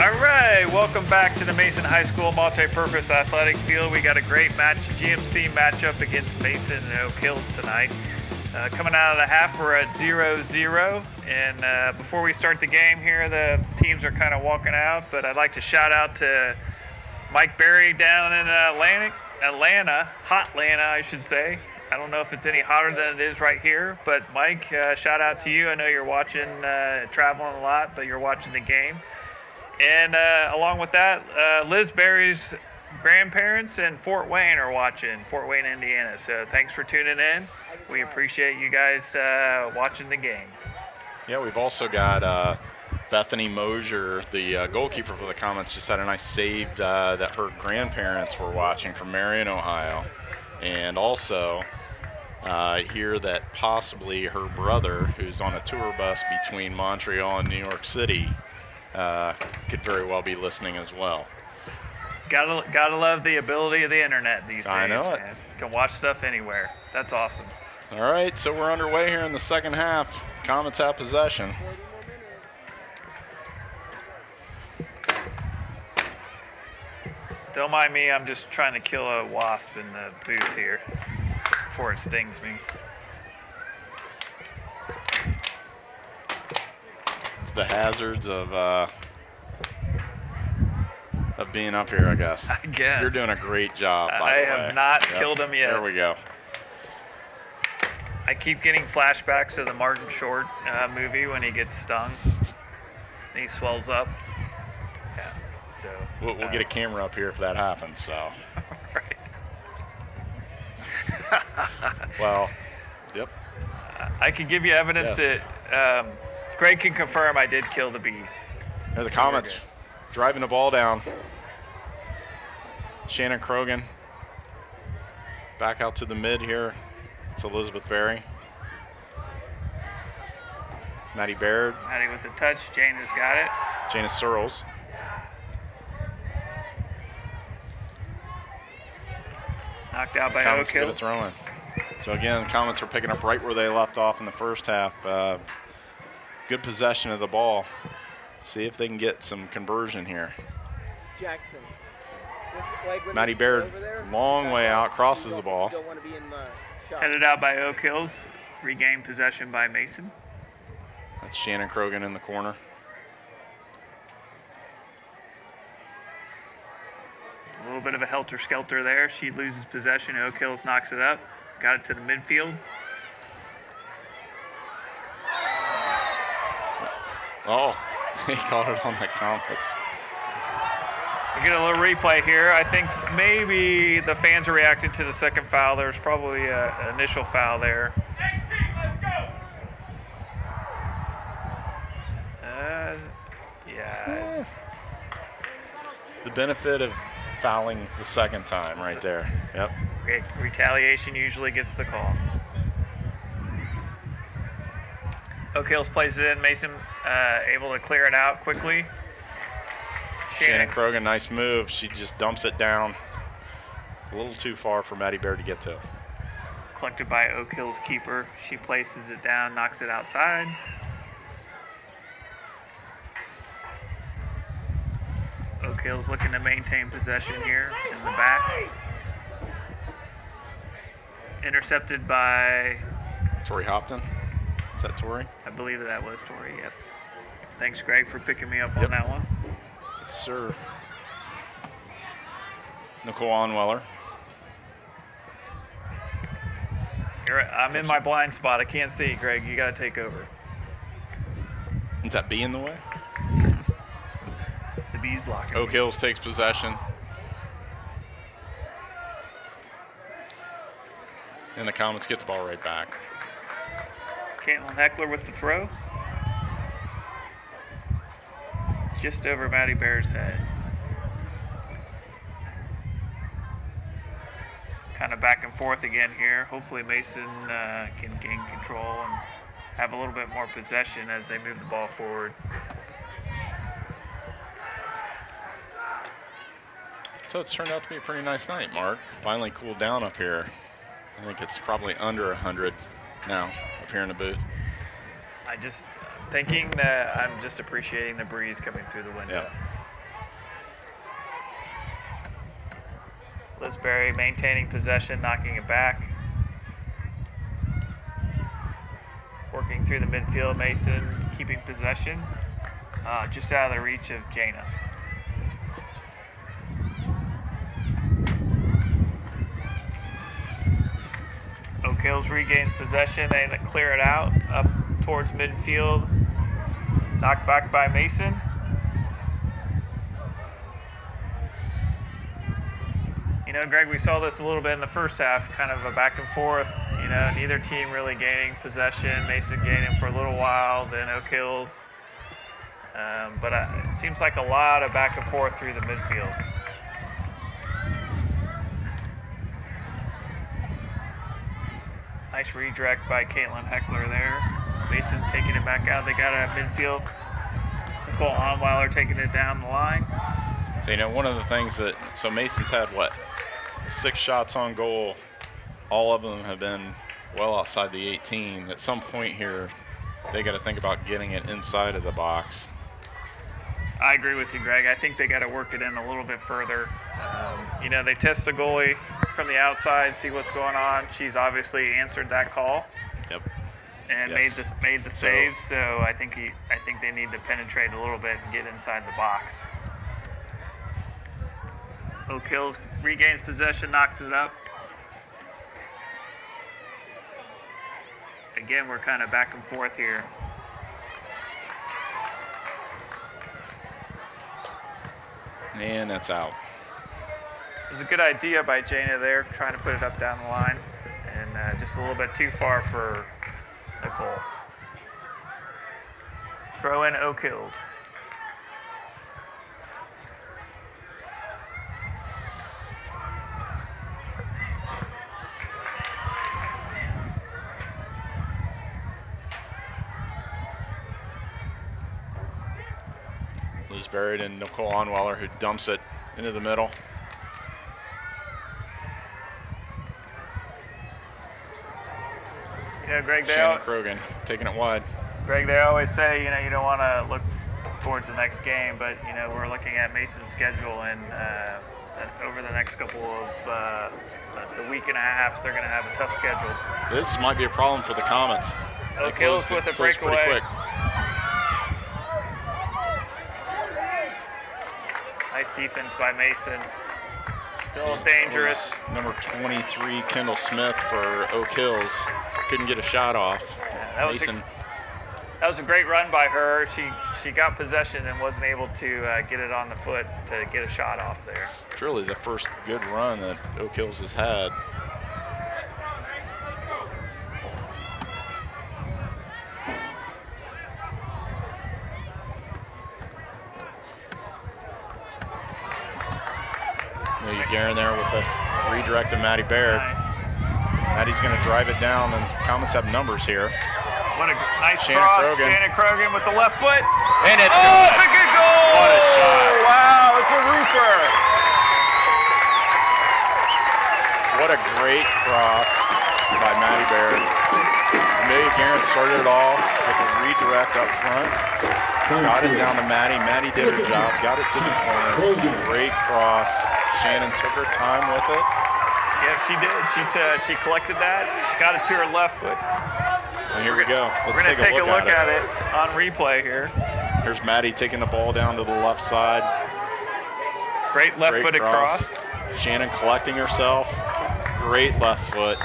All right, welcome back to the Mason High School Multi-Purpose Athletic Field. We got a great GMC matchup against Mason and Oak Hills tonight. Coming out of the half, we're at 0-0. And before we start the game here, the teams are kind of walking out. But I'd like to shout out to Mike Berry down in Atlanta, hot Atlanta, I should say. I don't know if it's any hotter than it is right here. But Mike, shout out to you. I know you're watching, traveling a lot, but you're watching the game. And along with that, Liz Berry's grandparents in Fort Wayne are watching, Fort Wayne, Indiana. So thanks for tuning in. We appreciate you guys watching the game. Yeah, we've also got Bethany Mosier, the goalkeeper for the Comets, just had a nice save that her grandparents were watching from Marion, Ohio. And also hear that possibly her brother, who's on a tour bus between Montreal and New York City, could very well be listening as well. Gotta love the ability of the internet these days. I know it. Man. You can watch stuff anywhere. That's awesome. All right, so we're underway here in the second half. Comets have possession. Don't mind me, I'm just trying to kill a wasp in the booth here before it stings me. It's the hazards of being up here, I guess. I guess. You're doing a great job, by the way. I have not killed him yet. There we go. I keep getting flashbacks of the Martin Short movie when he gets stung. And he swells up. Yeah. So We'll get a camera up here if that happens. So. Right. Well. Yep. I can give you evidence Yes. that Greg can confirm I did kill the bee. There's the Comets driving the ball down. Shannon Krogan back out to the mid here. It's Elizabeth Berry. Maddie Baird. Maddie with the touch. Jane has got it. Janice Searles. Knocked out by Comets Oak good at Hills. throwing. So again, Comets are picking up right where they left off in the first half. Good possession of the ball. See if they can get some conversion here. Jackson. Maddie Baird, long way out, crosses the ball. Don't want to be in the shot. Headed out by Oak Hills. Regained possession by Mason. That's Shannon Krogan in the corner. It's a little bit of a helter-skelter there. She loses possession. Oak Hills knocks it up. Got it to the midfield. Oh, he caught it on the Comets. We get a little replay here. I think maybe the fans are reacting to the second foul. There's probably an initial foul there. Yeah. The benefit of fouling the second time right there. Yep. Retaliation usually gets the call. Oak Hills plays it in. Mason able to clear it out quickly. Shannon Krogan, nice move. She just dumps it down. A little too far for Maddie Baird to get to. Collected by Oak Hills keeper. She places it down, knocks it outside. Oak Hills looking to maintain possession here in the back. Intercepted by, Tori Hopton. Is that Tori? I believe that was Tori, yep. Thanks, Greg, for picking me up on Yep. that one. Yes, sir. Nicole Onweller. I'm in my blind spot. I can't see, Greg. You got to take over. Is that B in the way? The B's blocking. Oak Hills takes possession. And the Comets get the ball right back. Caitlin Heckler with the throw. Just over Maddie Baird's head. Kind of back and forth again here. Hopefully Mason can gain control and have a little bit more possession as they move the ball forward. So it's turned out to be a pretty nice night, Mark. Finally cooled down up here. I think it's probably under 100 now up here in the booth. I'm thinking that I'm just appreciating the breeze coming through the window. Yeah. Liz Berry maintaining possession, knocking it back. Working through the midfield, Mason keeping possession. Just out of the reach of Jana. Oak Hills regains possession. They clear it out up towards midfield. Knocked back by Mason. You know, Greg, we saw this a little bit in the first half, kind of a back and forth. You know, neither team really gaining possession. Mason gaining for a little while, then Oak Hills. But it seems like a lot of back and forth through the midfield. Nice redirect by Caitlin Heckler there. Mason taking it back out. They got it at midfield. Nicole Onweiler taking it down the line. So, you know, one of the things that, so Mason's had what? 6 shots on goal. All of them have been well outside the 18. At some point here, they got to think about getting it inside of the box. I agree with you, Greg. I think they got to work it in a little bit further. You know, they test the goalie from the outside, see what's going on. She's obviously answered that call. Yep. and Yes. made the save. So I think they need to penetrate a little bit and get inside the box. Oak Hills regains possession, knocks it up. Again, we're kind of back and forth here. And that's out. It was a good idea by Jana there, trying to put it up down the line, and just a little bit too far for Nicole. Throw in Oak Hills. Liz Barrett and Nicole Onweiler, who dumps it into the middle. You know, Greg, Shannon Krogan taking it wide. Greg, they always say, you don't want to look towards the next game, but, we're looking at Mason's schedule, and over the next couple of the week and a half, they're going to have a tough schedule. This might be a problem for the Comets. Oak Hills with a closed pretty breakaway. quick. Nice defense by Mason. Still dangerous. Number 23, Kendall Smith for Oak Hills. Couldn't get a shot off. Yeah, Mason. That was a great run by her. She got possession and wasn't able to get it on the foot to get a shot off there. It's really the first good run that Oak Hills has had. Garen there with the redirect of Maddie Baird. Nice. Maddie's going to drive it down, and Comets have numbers here. What a nice Shannon cross. Krogan. Shannon Krogan with the left foot. And it's Oh, good. it's a good goal! What a shot. Wow, it's a roofer. What a great cross by Maddie Baird. Amelia Garen started it all with a redirect up front. Got it down to Maddie. Maddie did her job, got it to the corner. Great cross. Shannon took her time with it. Yeah, she did. She collected that, got it to her left foot. And here we go. We're going to take a look at it on replay here. Here's Maddie taking the ball down to the left side. Great left-footed cross. Shannon collecting herself. Great left foot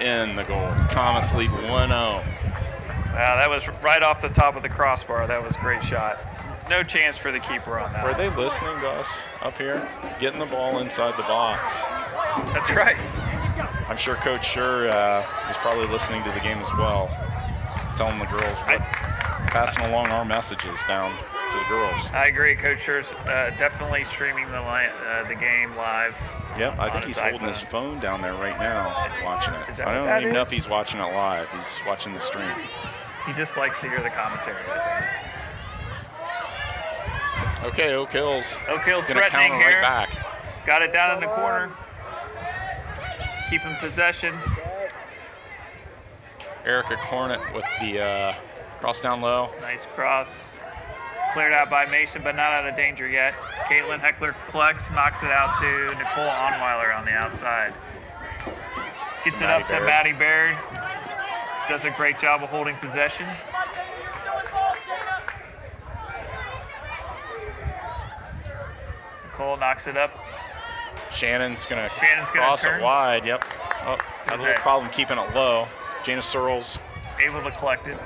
in the goal. Comets lead 1-0. Wow, that was right off the top of the crossbar. That was a great shot. No chance for the keeper on that. Were they listening to us up here? Getting the ball inside the box. That's right. I'm sure Coach Schur is probably listening to the game as well. Telling the girls, passing along our messages down to the girls. I agree. Coach Schur's definitely streaming the game live. Yep, I think on he's his holding iPhone. his phone down there right now watching it. Is that I what don't that even know is? if he's watching it live. He's just watching the stream. He just likes to hear the commentary, I think. Okay, Oak Hills. Oak Hills Gonna threatening counter here. right back. Got it down in the corner. Keeping possession. Erica Cornett with the cross down low. Nice cross. Cleared out by Mason, but not out of danger yet. Caitlin Heckler collects, knocks it out to Nicole Onweiler on the outside. Gets it up to Maddie Baird. Does a great job of holding possession. Nicole knocks it up. Shannon's gonna gonna cross turn. it wide. Yep. Oh, had a little Okay. problem keeping it low. Jana Searles, Able to collect it.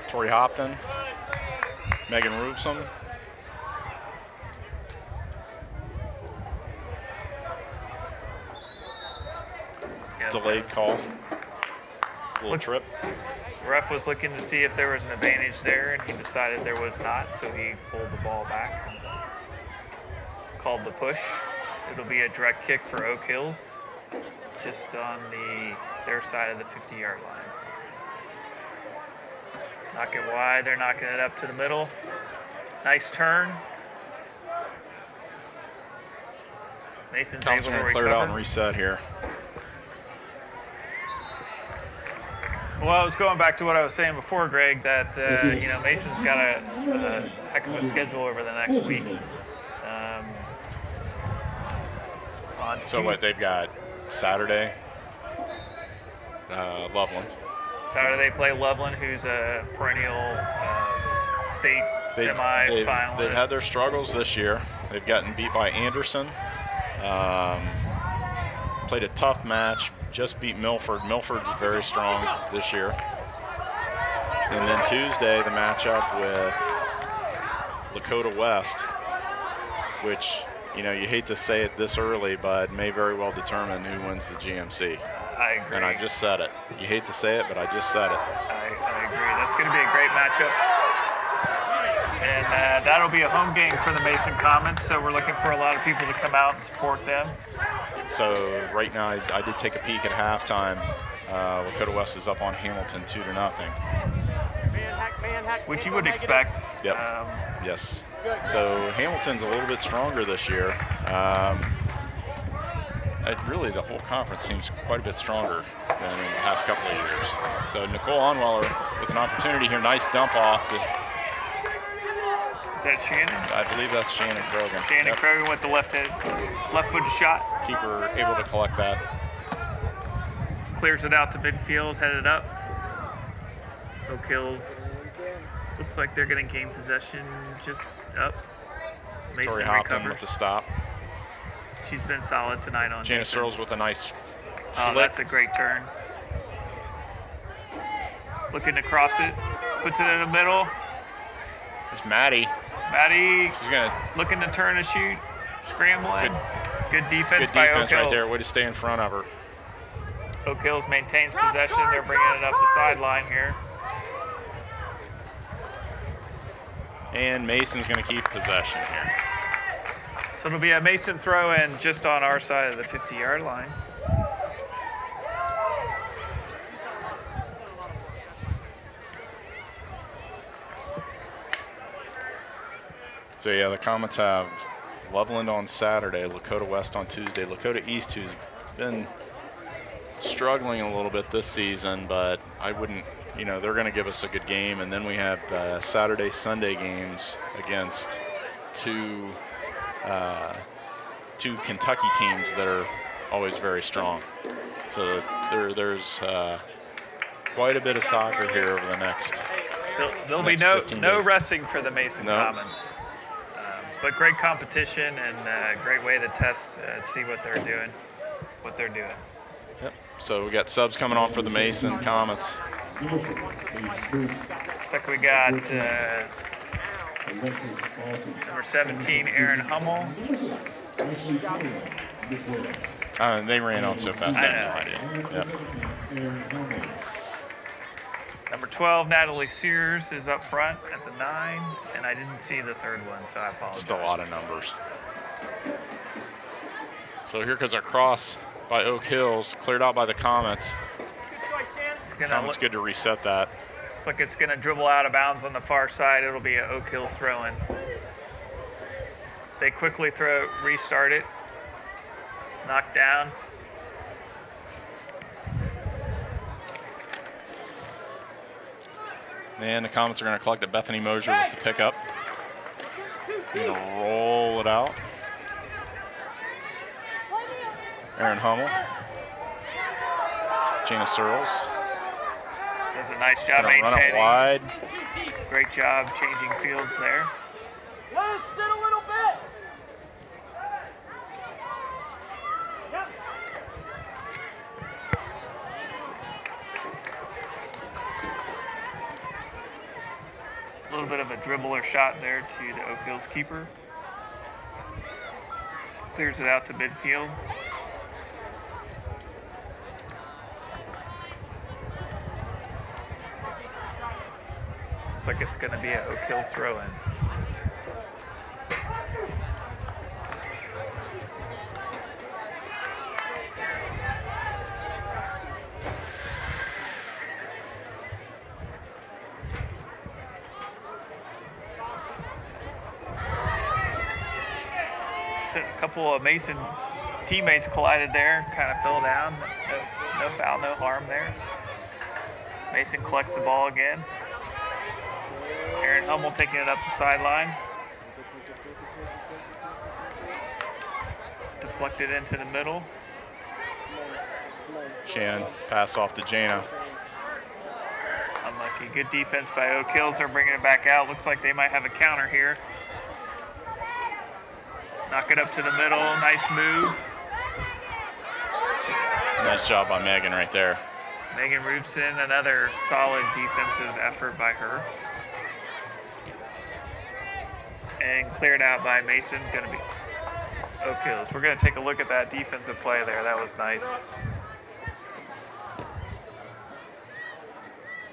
Tori Hopton, Megan Rubson. Yep. Delayed call. Little trip. Ref was looking to see if there was an advantage there, and he decided there was not, so he pulled the ball back. Called the push. It'll be a direct kick for Oak Hills, just on their side of the 50-yard line. Knock it wide. They're knocking it up to the middle. Nice turn. Mason's Thompson able to gonna clear it out and recover. reset here. Well, I was going back to what I was saying before, Greg, that Mason's got a heck of a schedule over the next week. So what they've got Saturday, Loveland. Saturday they play Loveland, who's a perennial state semi-finalist. They've had their struggles this year. They've gotten beat by Anderson. Played a tough match, just beat Milford. Milford's very strong this year. And then Tuesday, the matchup with Lakota West, which, you know, you hate to say it this early, but may very well determine who wins the GMC. I agree. And I just said it. You hate to say it, but I just said it. I agree. That's going to be a great matchup. And that'll be a home game for the Mason Comets, so we're looking for a lot of people to come out and support them. So right now, I did take a peek at halftime. Lakota West is up on Hamilton 2-0. Which you would expect. Yep. Yes. So Hamilton's a little bit stronger this year. Really, the whole conference seems quite a bit stronger than in the past couple of years. So Nicole Onweller with an opportunity here. Nice dump off. Is that Shannon? I believe that's Shannon Krogan. Shannon Krogan with the left-footed shot. Keeper able to collect that. Clears it out to midfield, headed up. Oak Hills looks like they're going to gain possession just up. Mason Tori Hopton recovers. with the stop. She's been solid tonight on Janice defense. Searles with a nice Oh, flick. that's a great turn. Looking to cross it, puts it in the middle. There's Maddie. Maddie She's gonna looking to turn and shoot, scrambling. Good defense good by Oak defense right Hills. there. Way to stay in front of her. Oak Hills maintains possession. They're bringing it up the sideline here. And Mason's going to keep possession here. So it'll be a Mason throw in just on our side of the 50-yard line. So yeah, the Comets have Loveland on Saturday, Lakota West on Tuesday, Lakota East, who's been struggling a little bit this season, but I wouldn't, you know, they're going to give us a good game. And then we have Saturday, Sunday games against two Kentucky teams that are always very strong. So there's quite a bit of soccer here over the next. There'll be no resting for the Mason Comets. But great competition and great way to test and see what they're doing. Yep. So we got subs coming on for the Mason Comets. Looks like we got number 17, Aaron Hummel. They ran on so fast, I have no idea. Yep. Number 12, Natalie Sears is up front at the 9, and I didn't see the third one, so I apologize. Just a lot of numbers. So here comes our cross by Oak Hills, cleared out by the Comets. Comets good to reset that. Looks like it's going to dribble out of bounds on the far side. It'll be an Oak Hills throw-in. They quickly restart it. Knocked down. And the Comets are going to collect it. Bethany Mosier with the pickup. Going to roll it out. Aaron Hummel. Jana Searles. Does a nice job Run it maintaining. wide. Great job changing fields there. Let us sit a little bit. Yep. A little bit of a dribbler shot there to the Oak Hills keeper. Clears it out to midfield. Looks like it's going to be an Oak Hills throw-in. So a couple of Mason teammates collided there, kind of fell down. No foul, no harm there. Mason collects the ball again. Aaron Hummel taking it up the sideline. Deflected into the middle. Shannon, pass off to Jana. Okay, good defense by Oak Hills. They're bringing it back out. Looks like they might have a counter here. Knock it up to the middle. Nice move. Nice job by Megan right there. Megan Roopson, another solid defensive effort by her. And cleared out by Mason. Going to be Oak Hills. We're going to take a look at that defensive play there. That was nice.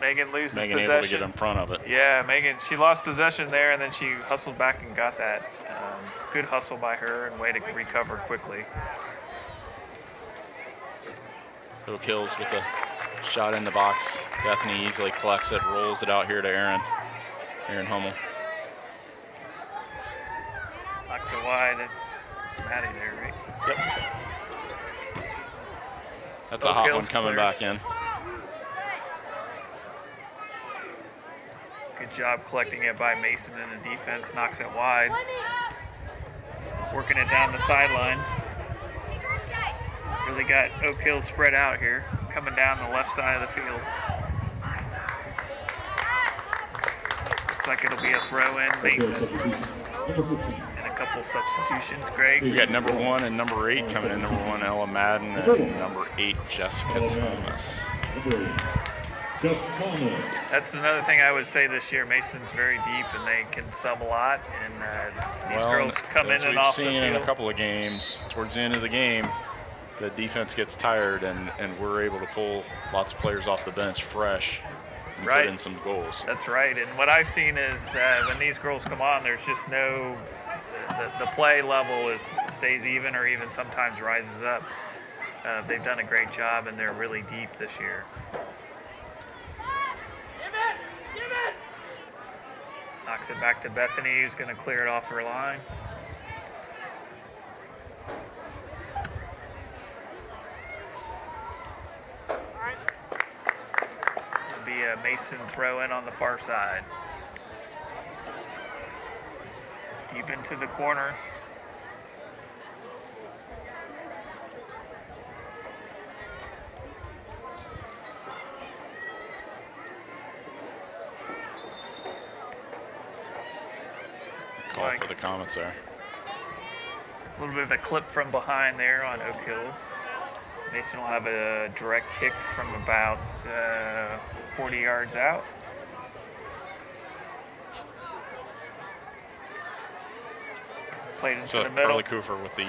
Megan loses Megan possession. able to get in front of it. Yeah, Megan, she lost possession there, and then she hustled back and got that. Good hustle by her and way to recover quickly. Oak Hills with a shot in the box. Bethany easily collects it, rolls it out here to Aaron Hummel. Knocks it wide. It's Maddie there, right? Yep. That's a Oak hot Hills one coming clear. back in. Good job collecting it by Mason in the defense. Knocks it wide. Working it down the sidelines. Really got Oak Hills spread out here. Coming down the left side of the field. Looks like it'll be a throw in. Mason. And a couple substitutions. Greg. We got number 1 and number 8 coming in. Number 1, Ella Madden, and number 8, Jessica Thomas. That's another thing I would say this year. Mason's very deep and they can sub a lot. And these girls come in and off the We've seen in field. a couple of games, towards the end of the game, the defense gets tired and we're able to pull lots of players off the bench fresh and Right. put in some goals. That's right. And what I've seen is when these girls come on, there's just no, the play level stays even or even sometimes rises up. They've done a great job and they're really deep this year. Knocks it back to Bethany, who's going to clear it off her line. It'll be a Mason throw in on the far side. Deep into the corner. Call for the Comets there. A little bit of a clip from behind there on Oak Hills. Mason will have a direct kick from about 40 yards out. Played into So the middle. Carly Cooper with the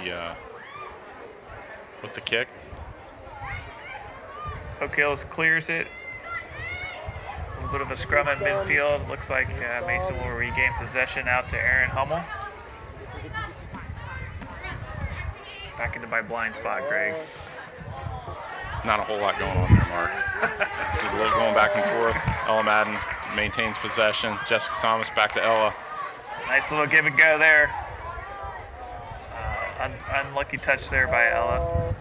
kick. Oak Hills clears it. A little bit of a scrum at midfield. Looks like Mason will regain possession out to Aaron Hummel. Back into my blind spot, Greg. Not a whole lot going on there, Mark. So a little going back and forth. Ella Madden maintains possession. Jessica Thomas back to Ella. Nice little give and go there. Unlucky touch there by Ella.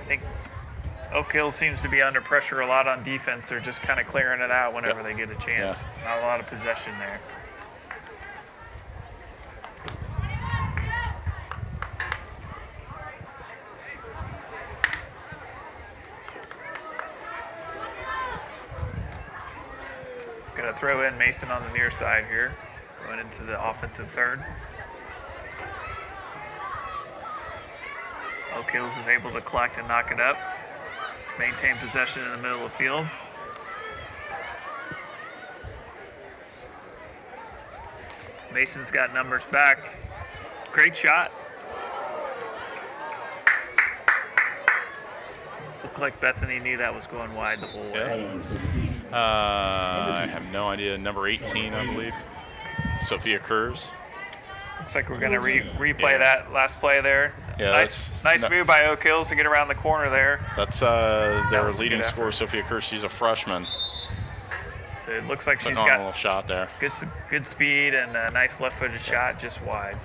I think Oak Hills seems to be under pressure a lot on defense. They're just kind of clearing it out whenever they get a chance. Not a lot of possession there. Gonna throw in Mason on the near side here, going into the offensive third. Oak Hills is able to collect and knock it up. Maintain possession in the middle of the field. Mason's got numbers back. Great shot. Looked like Bethany knew that was going wide the whole way. I have no idea. Number 18, I believe. Sophia Kurz. Looks like we're going to replay that last play there. Yeah, nice move by Oak Hills to get around the corner there. That's their was a leading good scorer, effort. Sophia Kurz. She's a freshman. So it looks like she's Putting on a little got shot there. good speed and a nice left-footed shot, just wide.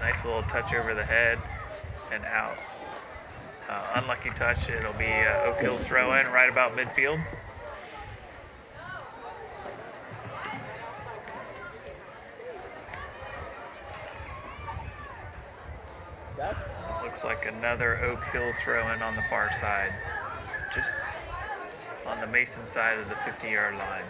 Nice little touch over the head and out. Unlucky touch. It'll be Oak Hills throw in right about midfield. Looks like another Oak Hills throw-in on the far side, just on the Mason side of the 50-yard line.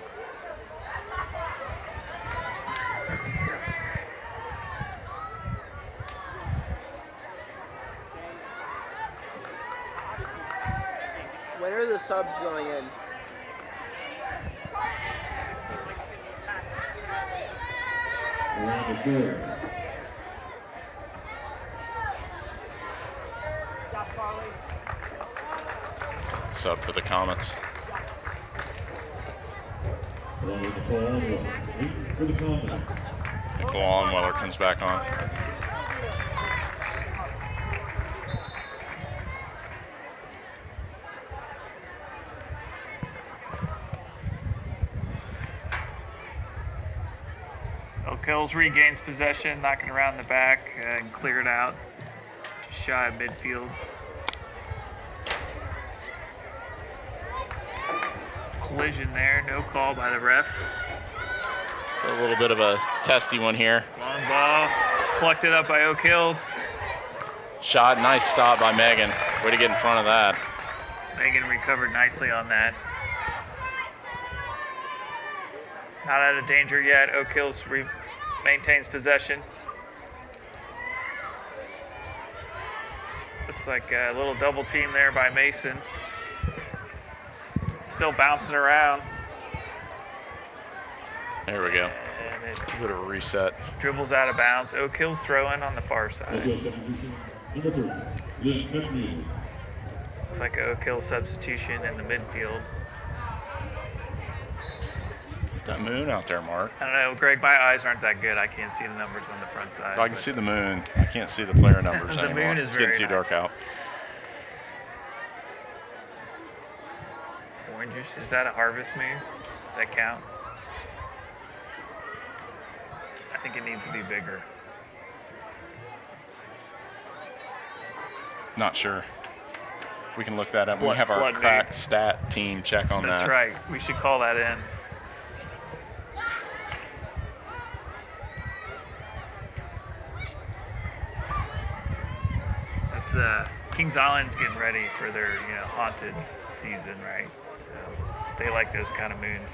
When are the subs going in? Around the third. Sub for the Comets. Along with Nicole Onweller. 8 for the Comets. Nicole Onweller comes back on. Oak Hills regains possession, knocking around the back and cleared out, just shy of midfield. Collision there, no call by the ref. So a little bit of a testy one here. Long ball, collected up by Oak Hills. Shot, nice stop by Megan. Way to get in front of that. Megan recovered nicely on that. Not out of danger yet. Oak Hills maintains possession. Looks like a little double team there by Mason. Still bouncing around. There we go. And it A bit of a reset. dribbles out of bounds. Oak Hills throw-in on the far Oak side. Hills substitution. Number 3. Liz McNeil. Looks like an Oak Hills substitution in the midfield. That moon out there, Mark. I don't know, Greg, my eyes aren't that good. I can't see the numbers on the front side. I can see the moon. I can't see the player numbers The anymore. moon is It's getting very too nice. dark out. Orange juice, is that a harvest moon? Does that count? I think it needs to be bigger. Not sure. We can look that up. We Blood- have our blood crack moon. stat team check on That's that. right. We should call that in. That's Kings Island's getting ready for their haunted season, right? So they like those kind of moons.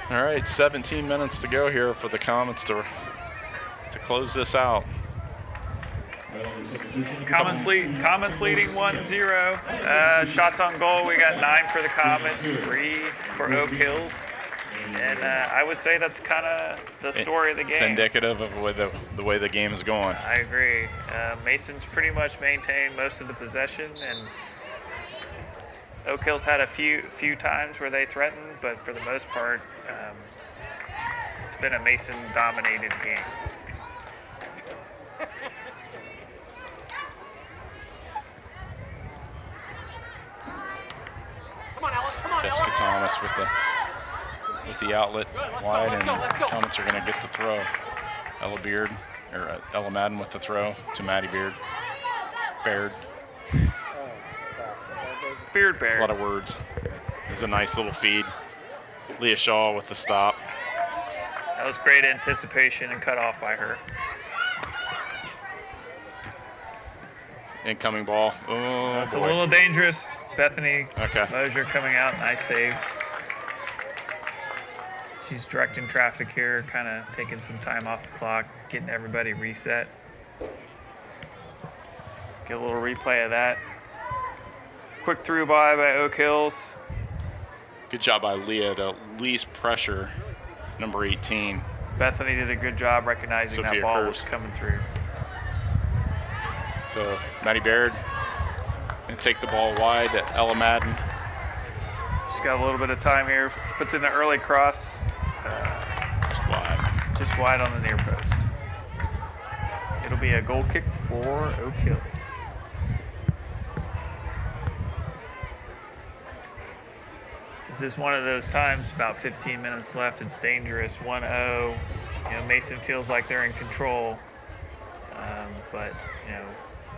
All right, 17 minutes to go here for the Comets to close this out. Comets leading 1-0. Shots on goal, we got 9 for the Comets, 3 for Oak Hills. And I would say that's kind of the story of the game. It's indicative of the way the game is going. I agree. Mason's pretty much maintained most of the possession, and Oak Hills had a few times where they threatened, but for the most part, it's been a Mason-dominated game. Come on, Alex. Come on, Jessica Alex. Thomas with the outlet wide, and the Comets are going to get the throw. Ella Madden with the throw to Maddie Beard. Baird. Beard There's a lot of words. This is a nice little feed. Leah Shaw with the stop. That was great anticipation and cut off by her. Incoming ball. Oh, That's a boy. little dangerous. Bethany Okay. Mosier coming out, nice save. She's directing traffic here, kind of taking some time off the clock, getting everybody reset. Get a little replay of that. Quick through by Oak Hills. Good job by Leah to at least pressure number 18. Bethany did a good job recognizing Sophia that ball Kurz. was coming through. So Maddie Baird and take the ball wide to Ella Madden. She's got a little bit of time here. Puts in an early cross, Just wide. just wide on the near post. It'll be a goal kick for Oak Hills. This is one of those times, about 15 minutes left, it's dangerous, 1-0. Mason feels like they're in control, but,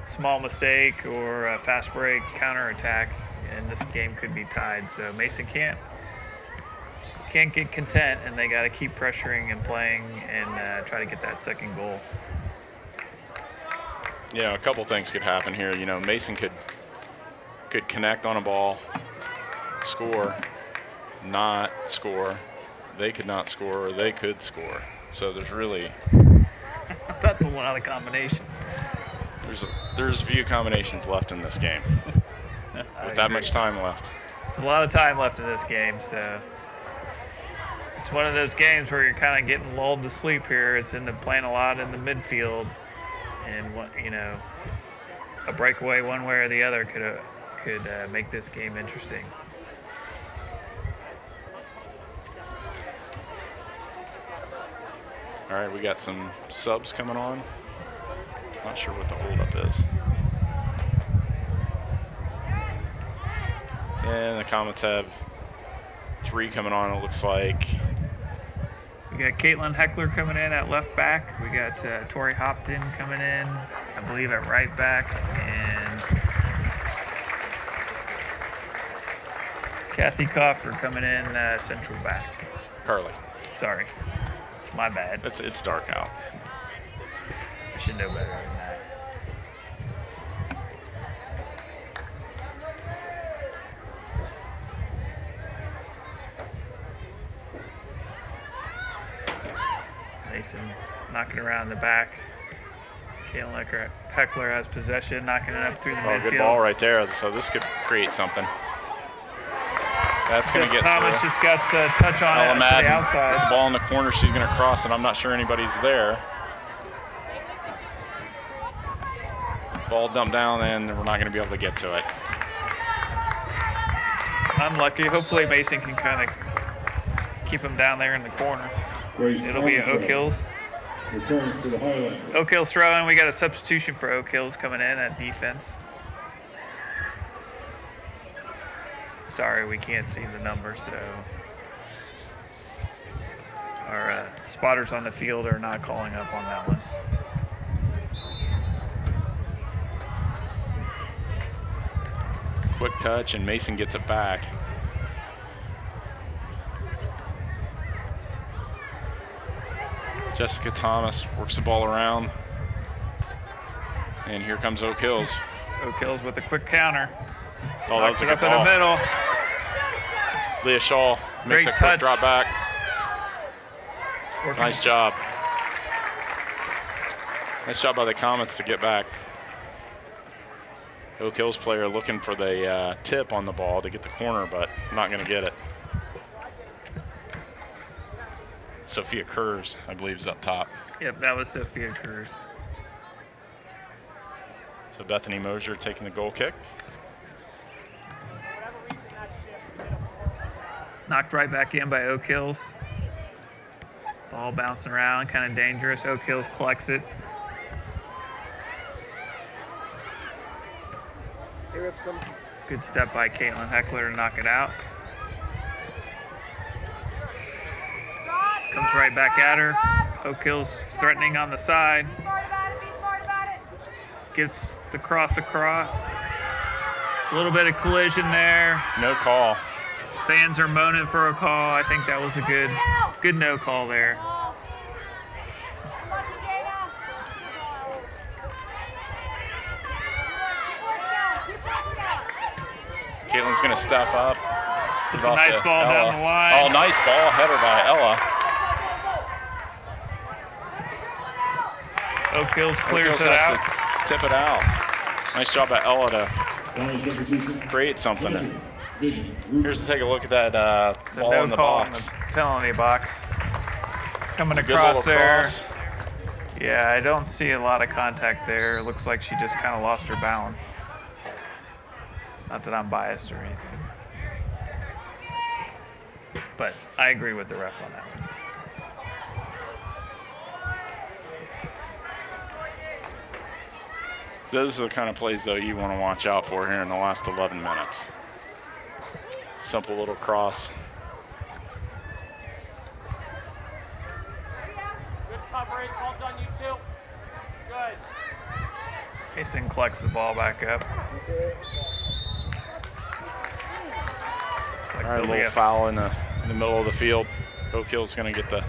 small mistake or a fast break, counterattack, and this game could be tied. So Mason can't can't get content, and they got to keep pressuring and playing and try to get that second goal. Yeah, a couple things could happen here. You know, Mason could connect on a ball, score, not score. They could not score, or they could score. So there's really That's a lot of combinations. there's a few combinations left in this game with that much time left. There's a lot of time left in this game, so it's one of those games where you're kind of getting lulled to sleep here. It's in the playing a lot in the midfield, and a breakaway one way or the other could make this game interesting. All right, we got some subs coming on. Not sure what the holdup is. And the Comets have 3 coming on, it looks like. We got Caitlin Heckler coming in at left back. We got Tori Hopton coming in, I believe, at right back. And Kathy Coffer coming in central back. Carly. Sorry. My bad. It's dark out. I should know better than that. Mason knocking around in the back. Caitlin Heckler has possession, knocking it up through the midfield. Good ball right there. So this could create something. That's going to get Thomas through. just got a touch on it to the outside. That's the ball in the corner. She's going to cross, and I'm not sure anybody's there. Ball dumped down, and we're not going to be able to get to it. Unlucky. Hopefully Mason can kind of keep him down there in the corner. It'll be Oak Hills. Return to the Highlanders. Oak Hills throwing. We got a substitution for Oak Hills coming in at defense. Sorry, we can't see the number, so our spotters on the field are not calling up on that one. Quick touch, and Mason gets it back. Jessica Thomas works the ball around. And here comes Oak Hills. Oak Hills with a quick counter. Oh, that was a Knocks it good up in ball. the middle. Leah Shaw makes Great a quick touch. drop back. Working. Nice job. Nice job by the Comets to get back. Oak Hills player looking for the tip on the ball to get the corner, but not going to get it. Sophia Kurz, I believe, is up top. Yep, that was Sophia Kurz. So Bethany Mosier taking the goal kick. Knocked right back in by Oak Hills. Ball bouncing around, kind of dangerous. Oak Hills collects it. Here up some. Good step by Caitlin Heckler to knock it out. Comes right back at her. Oak Hills threatening on the side. Gets the cross across. A little bit of collision there. No call. Fans are moaning for a call. I think that was a good no call there. Caitlin's going to step up. It's a nice ball down the line. Oh, nice ball. Header by Ella. Oak Hills clears Oak Hills it has out. to tip it out. Nice job by Ella to Following substitution. create something. Vision. Here's to take a look at that The ball no in the call box. in the penalty box. Coming Good across little there. cross. Yeah, I don't see a lot of contact there. It looks like she just kind of lost her balance. Not that I'm biased or anything. But I agree with the ref on that one. So those are the kind of plays, though, you want to watch out for here in the last 11 minutes. Simple little cross. Good coverage. Well done, you two. Good. Mason collects the ball back up. It's like All right, a there'll be little foul in the in the middle of the field. Oak Hill's going to get the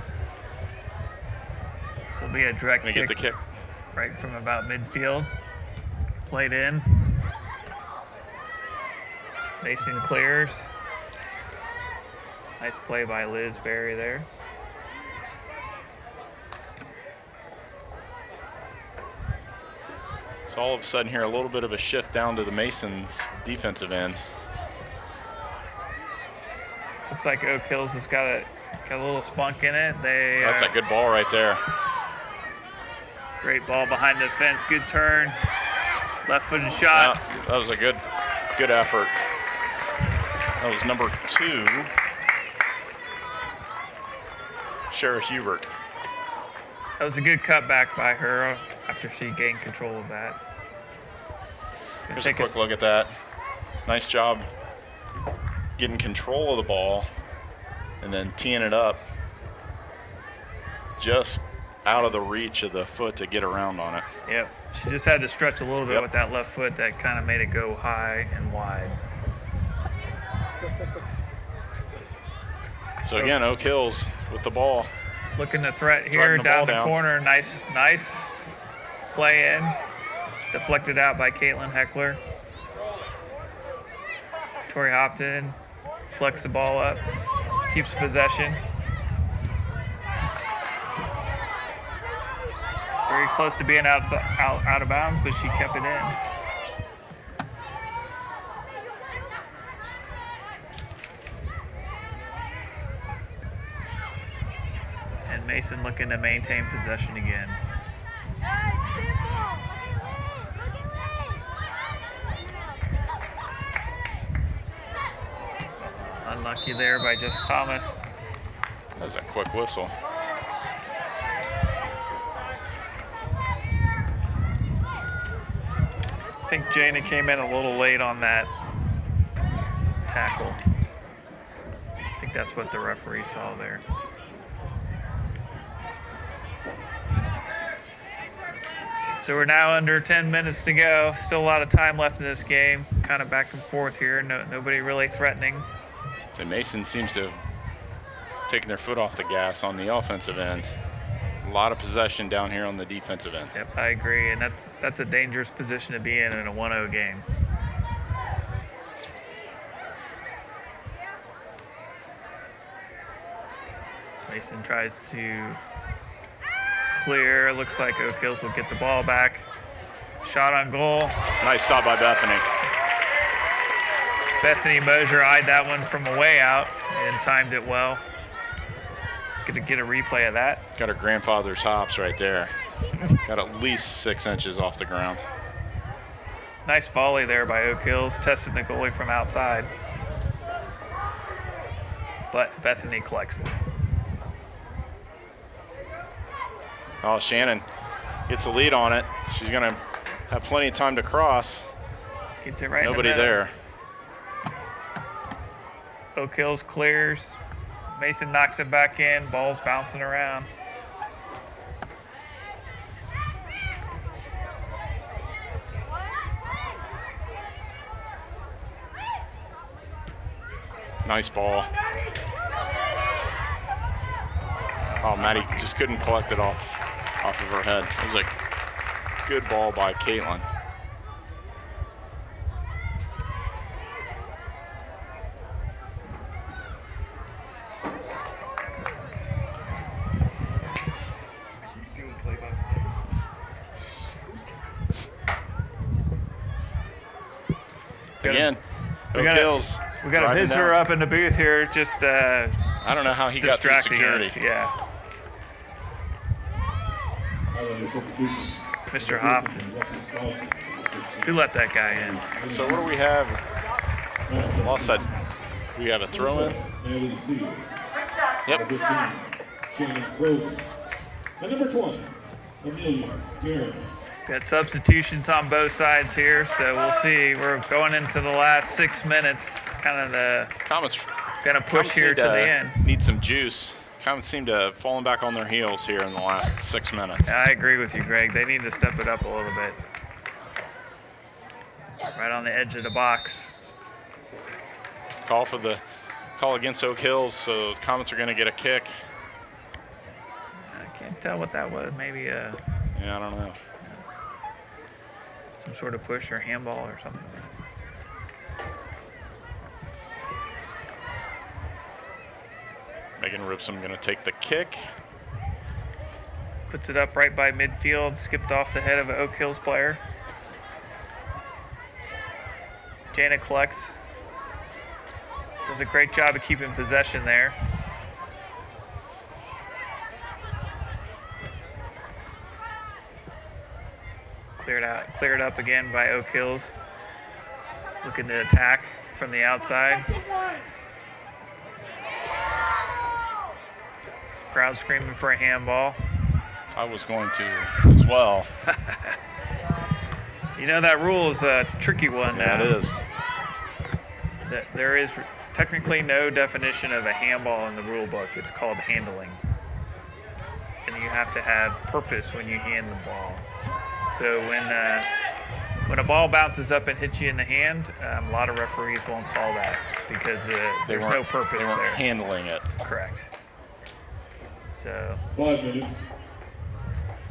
This will be a direct gonna kick, get the kick. right from about midfield. Played in. Mason clears. Nice play by Liz Berry there. So all of a sudden here, a little bit of a shift down to the Masons defensive end. Looks like Oak Hills has got a little spunk in it. That's a good ball right there. Great ball behind the fence. Good turn. Left-footed shot. Yeah, that was a good effort. That was number 2, Sheriff Hubert. That was a good cutback by her after she gained control of that. Here's a quick look at that. Nice job getting control of the ball and then teeing it up just out of the reach of the foot to get around on it. Yep. She just had to stretch a little bit Yep. with that left foot. That kind of made it go high and wide. So again, Oak Hills with the ball. Looking to threat here Driving the down ball the down. corner. Nice play in. Deflected out by Caitlin Heckler. Tori Hopton collects the ball up, keeps possession. Very close to being out of bounds, but she kept it in. And Mason looking to maintain possession again. Unlucky there by Jess Thomas. That was a quick whistle. I think Jana came in a little late on that tackle. I think that's what the referee saw there. So we're now under 10 minutes to go. Still a lot of time left in this game. Kind of back and forth here. Nobody really threatening. So Mason seems to have taken their foot off the gas on the offensive end. A lot of possession down here on the defensive end. Yep, I agree. And that's a dangerous position to be in a 1-0 game. Mason tries to clear. Looks like Oak Hills will get the ball back. Shot on goal. Nice stop by Bethany. Bethany Mosier eyed that one from a way out and timed it well. Gonna get a replay of that. Got her grandfather's hops right there. Got at least 6 inches off the ground. Nice volley there by Oak Hills. Tested the goalie from outside. But Bethany collects it. Oh, Shannon gets the lead on it. She's going to have plenty of time to cross. Gets it right Nobody in the middle. there. Oak Hills clears. Mason knocks it back in. Ball's bouncing around. Nice ball. Oh, Maddie just couldn't collect it off of her head. It was a good ball by Caitlin. Again, Oak Hills. We got a driving visitor down. up in the booth here, just I don't know how he got through distracting security. us. Yeah, Mr. Hopton. Who let that guy in? So what do we have? All of a sudden, we have a throw in. Yep. And number 20, Amelia Garrett. Got substitutions on both sides here, so we'll see. We're going into the last 6 minutes, kind of the Comets gonna push here to the end. Need some juice. Comets seem to have fallen back on their heels here in the last 6 minutes. I agree with you, Greg. They need to step it up a little bit. Right on the edge of the box. Call for the call against Oak Hills, so the Comets are going to get a kick. I can't tell what that was. Maybe Yeah, I don't know. some sort of push or handball or something. Megan Ripsom going to take the kick. Puts it up right by midfield, skipped off the head of an Oak Hills player. Jana collects. Does a great job of keeping possession there. Cleared up again by Oak Hills. Looking to attack from the outside. Crowd screaming for a handball. I was going to as well. You know, that rule is a tricky one now. Yeah, it is. That there is technically no definition of a handball in the rule book. It's called handling. And you have to have purpose when you hand the ball. So when a ball bounces up and hits you in the hand, a lot of referees won't call that because there's no purpose They weren't there. handling it. Correct. So 5 minutes.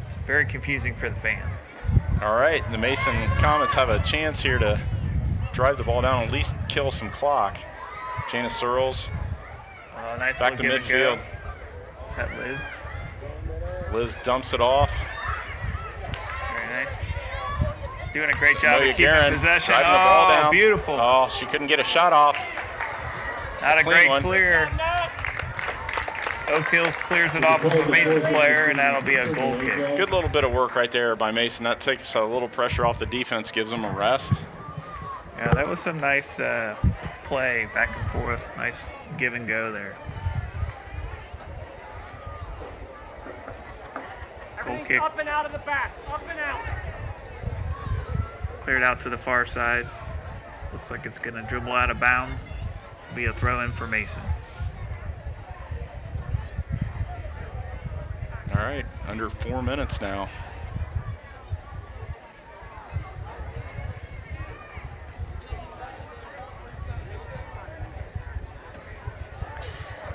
it's very confusing for the fans. All right, the Mason Comets have a chance here to drive the ball down, at least kill some clock. Jana Searles Nice back to little give and go. midfield. Is that Liz? Liz dumps it off. Very nice. Doing a great job of keeping Guerin possession. driving the ball Oh, down. beautiful. Oh, she couldn't get a shot off. Not a clean great one. clear. Oak Hills clears it off of a Mason player, and that'll be a goal kick. Good little bit of work right there by Mason. That takes a little pressure off the defense, gives them a rest. Yeah, that was some nice play back and forth. Nice give and go there. Goal Everything's kick up and out of the back. Up and out. cleared out to the far side. Looks like it's going to dribble out of bounds. Be a throw in for Mason. All right, under 4 minutes now.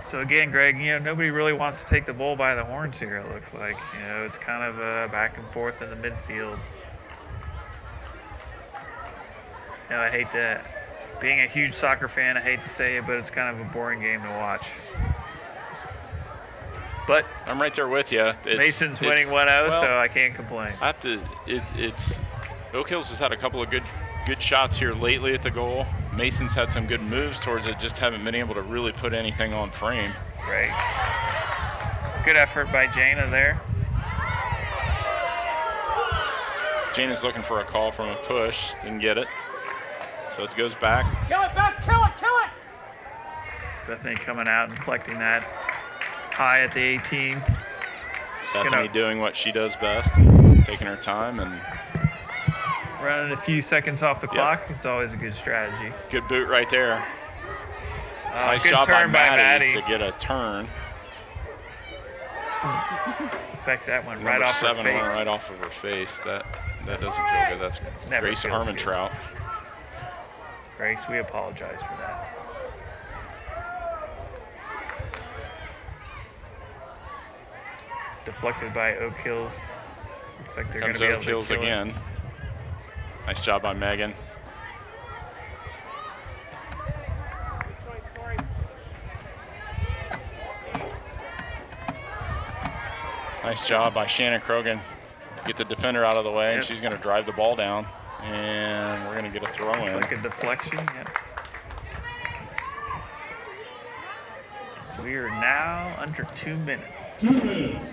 So again, Greg, nobody really wants to take the bull by the horns here, it looks like. It's kind of back and forth in the midfield. I hate to, being a huge soccer fan, I hate to say it, but it's kind of a boring game to watch. But I'm right there with you. Mason's winning 1-0, well, so I can't complain. I have to. It's Oak Hills has had a couple of good shots here lately at the goal. Mason's had some good moves towards it, just haven't been able to really put anything on frame. Right. Good effort by Jana there. Jana's looking for a call from a push, didn't get it. So it goes back. Kill it, back, kill it, kill it! Bethany coming out and collecting that high at the 18. Bethany doing what she does best, and taking her time and running a few seconds off the clock. It's always a good strategy. good boot right there. Nice good job by turn by Maddie Maddie. to get a turn. In fact, that went right Number off her 7 face. went right off of her face. That doesn't feel good. That's Never Grace feels good. Armentrout. Grace, we apologize for that. Deflected by Oak Hills. Looks like they're going to Comes be able Oak to Hills kill it. again. Nice job by Megan. Nice job by Shannon Krogan. Get the defender out of the way, and Yep. she's going to drive the ball down. And we're going to get a throw Looks in. like a deflection. Yep. We are now under 2 minutes. 2 minutes.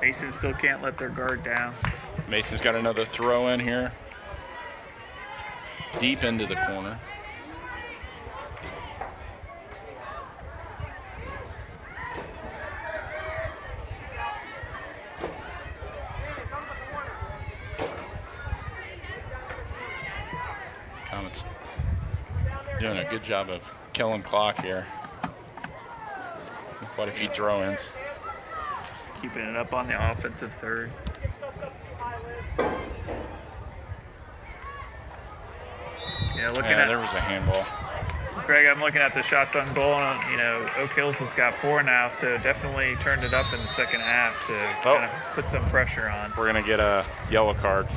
Mason still can't let their guard down. Mason's got another throw in here. Deep into the corner. Comets doing a good job of killing clock here. Quite a few throw-ins. Keeping it up on the offensive third. Yeah, looking Yeah, at there was a handball. Greg, I'm looking at the shots on goal, and you know Oak Hills has got 4 now, so definitely turned it up in the second half to kind of put some pressure on. We're gonna get a yellow card.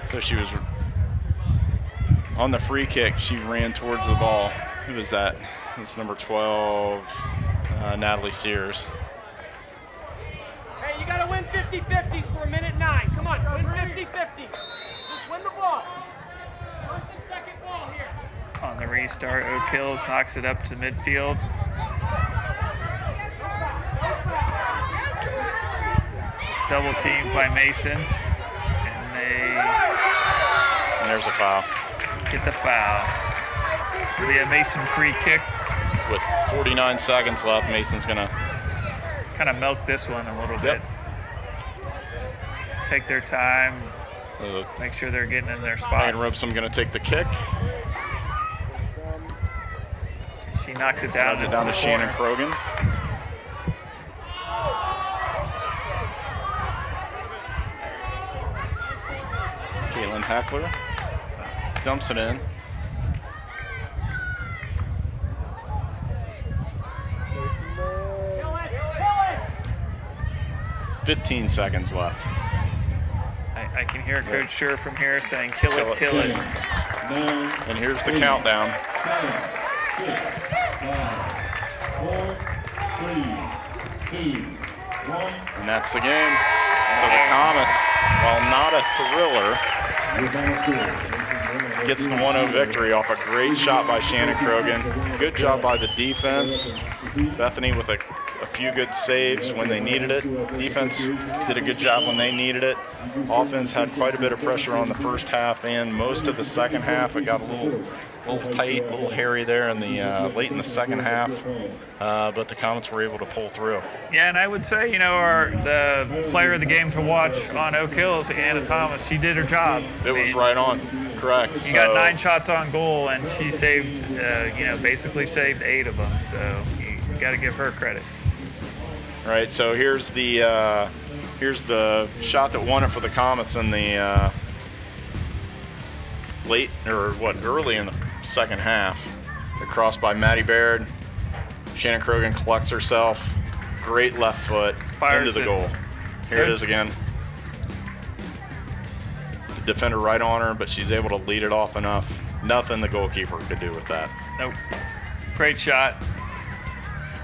So she was on the free kick. She ran towards the ball. Who was that? It's number 12, Natalie Sears. Hey, you got to win 50-50s for a minute 9. Come on, win 50-50. Just win the ball. First and second ball here. On the restart, Oak Hills knocks it up to midfield. Double teamed by Mason, and And there's a foul. get the foul. It'll be a Mason free kick. With 49 seconds left, Mason's gonna Kind of milk this one a little Yep. bit. Take their time, so make sure they're getting in their Ryan spots. Robson gonna take the kick. She knocks it down, Drives it into down the to Shannon corner. Krogan. Caitlin Heckler dumps it in. Kill it, kill it. 15 seconds left. I can hear Coach Schur from here saying, kill it, kill it. 9, And here's the countdown. 7, 6, 5, 4, 3, 2, 1. And that's the game. So the Comets, while not a thriller, Your final score. gets the 1-0 victory off a great shot by Shannon Krogan. Good job by the defense. Bethany with a few good saves when they needed it. Defense did a good job when they needed it. Offense had quite a bit of pressure on the first half and most of the second half. It got a little tight, a little hairy there in the late in the second half, but the Comets were able to pull through. Yeah, and I would say, you know, the player of the game to watch on Oak Hills, Anna Thomas, she did her job. It was right on, correct. You got 9 shots on goal, and she saved, you know, basically saved 8 of them. So you got to give her credit. Right, so here's the shot that won it for the Comets in the early in the second half. The cross by Maddie Baird. Shannon Krogan collects herself. Great left foot Fires into the it. goal. Here it is again. The defender right on her, but she's able to lead it off enough. Nothing the goalkeeper could do with that. Nope. Great shot.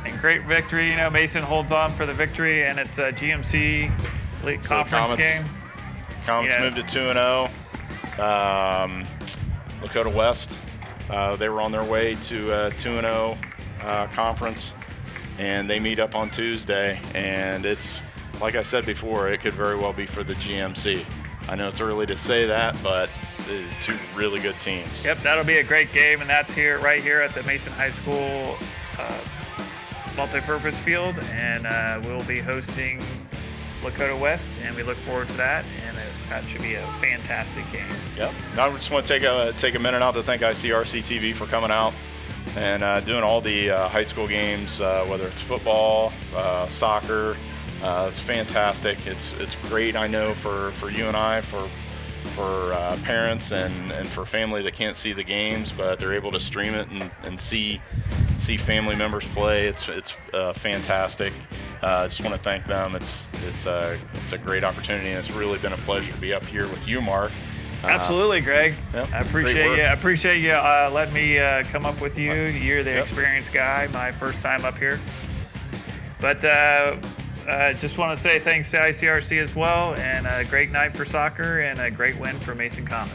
And great victory. You know, Mason holds on for the victory, and it's a GMC League So Conference game. Comets Yeah. moved to 2-0. Lakota West, they were on their way to a 2-0 conference, and they meet up on Tuesday. And it's, like I said before, it could very well be for the GMC. I know it's early to say that, but 2 really good teams. Yep, that'll be a great game, and that's right here at the Mason High School multi-purpose field, and we'll be hosting Lakota West, and we look forward to that, and that should be a fantastic game. Yep. I just want to take a minute out to thank ICRC-TV for coming out and doing all the high school games, whether it's football, soccer. It's fantastic. It's great, I know, for you and I, for parents and for family that can't see the games, but they're able to stream it and see family members play. It's fantastic. Just want to thank them. It's a great opportunity, and it's really been a pleasure to be up here with you, Mark. Absolutely, Greg. Yep, I appreciate great work. you. I appreciate you letting me come up with you. You're the Yep. experienced guy. My first time up here, but just want to say thanks to ICRC as well, and a great night for soccer and a great win for Mason Comets.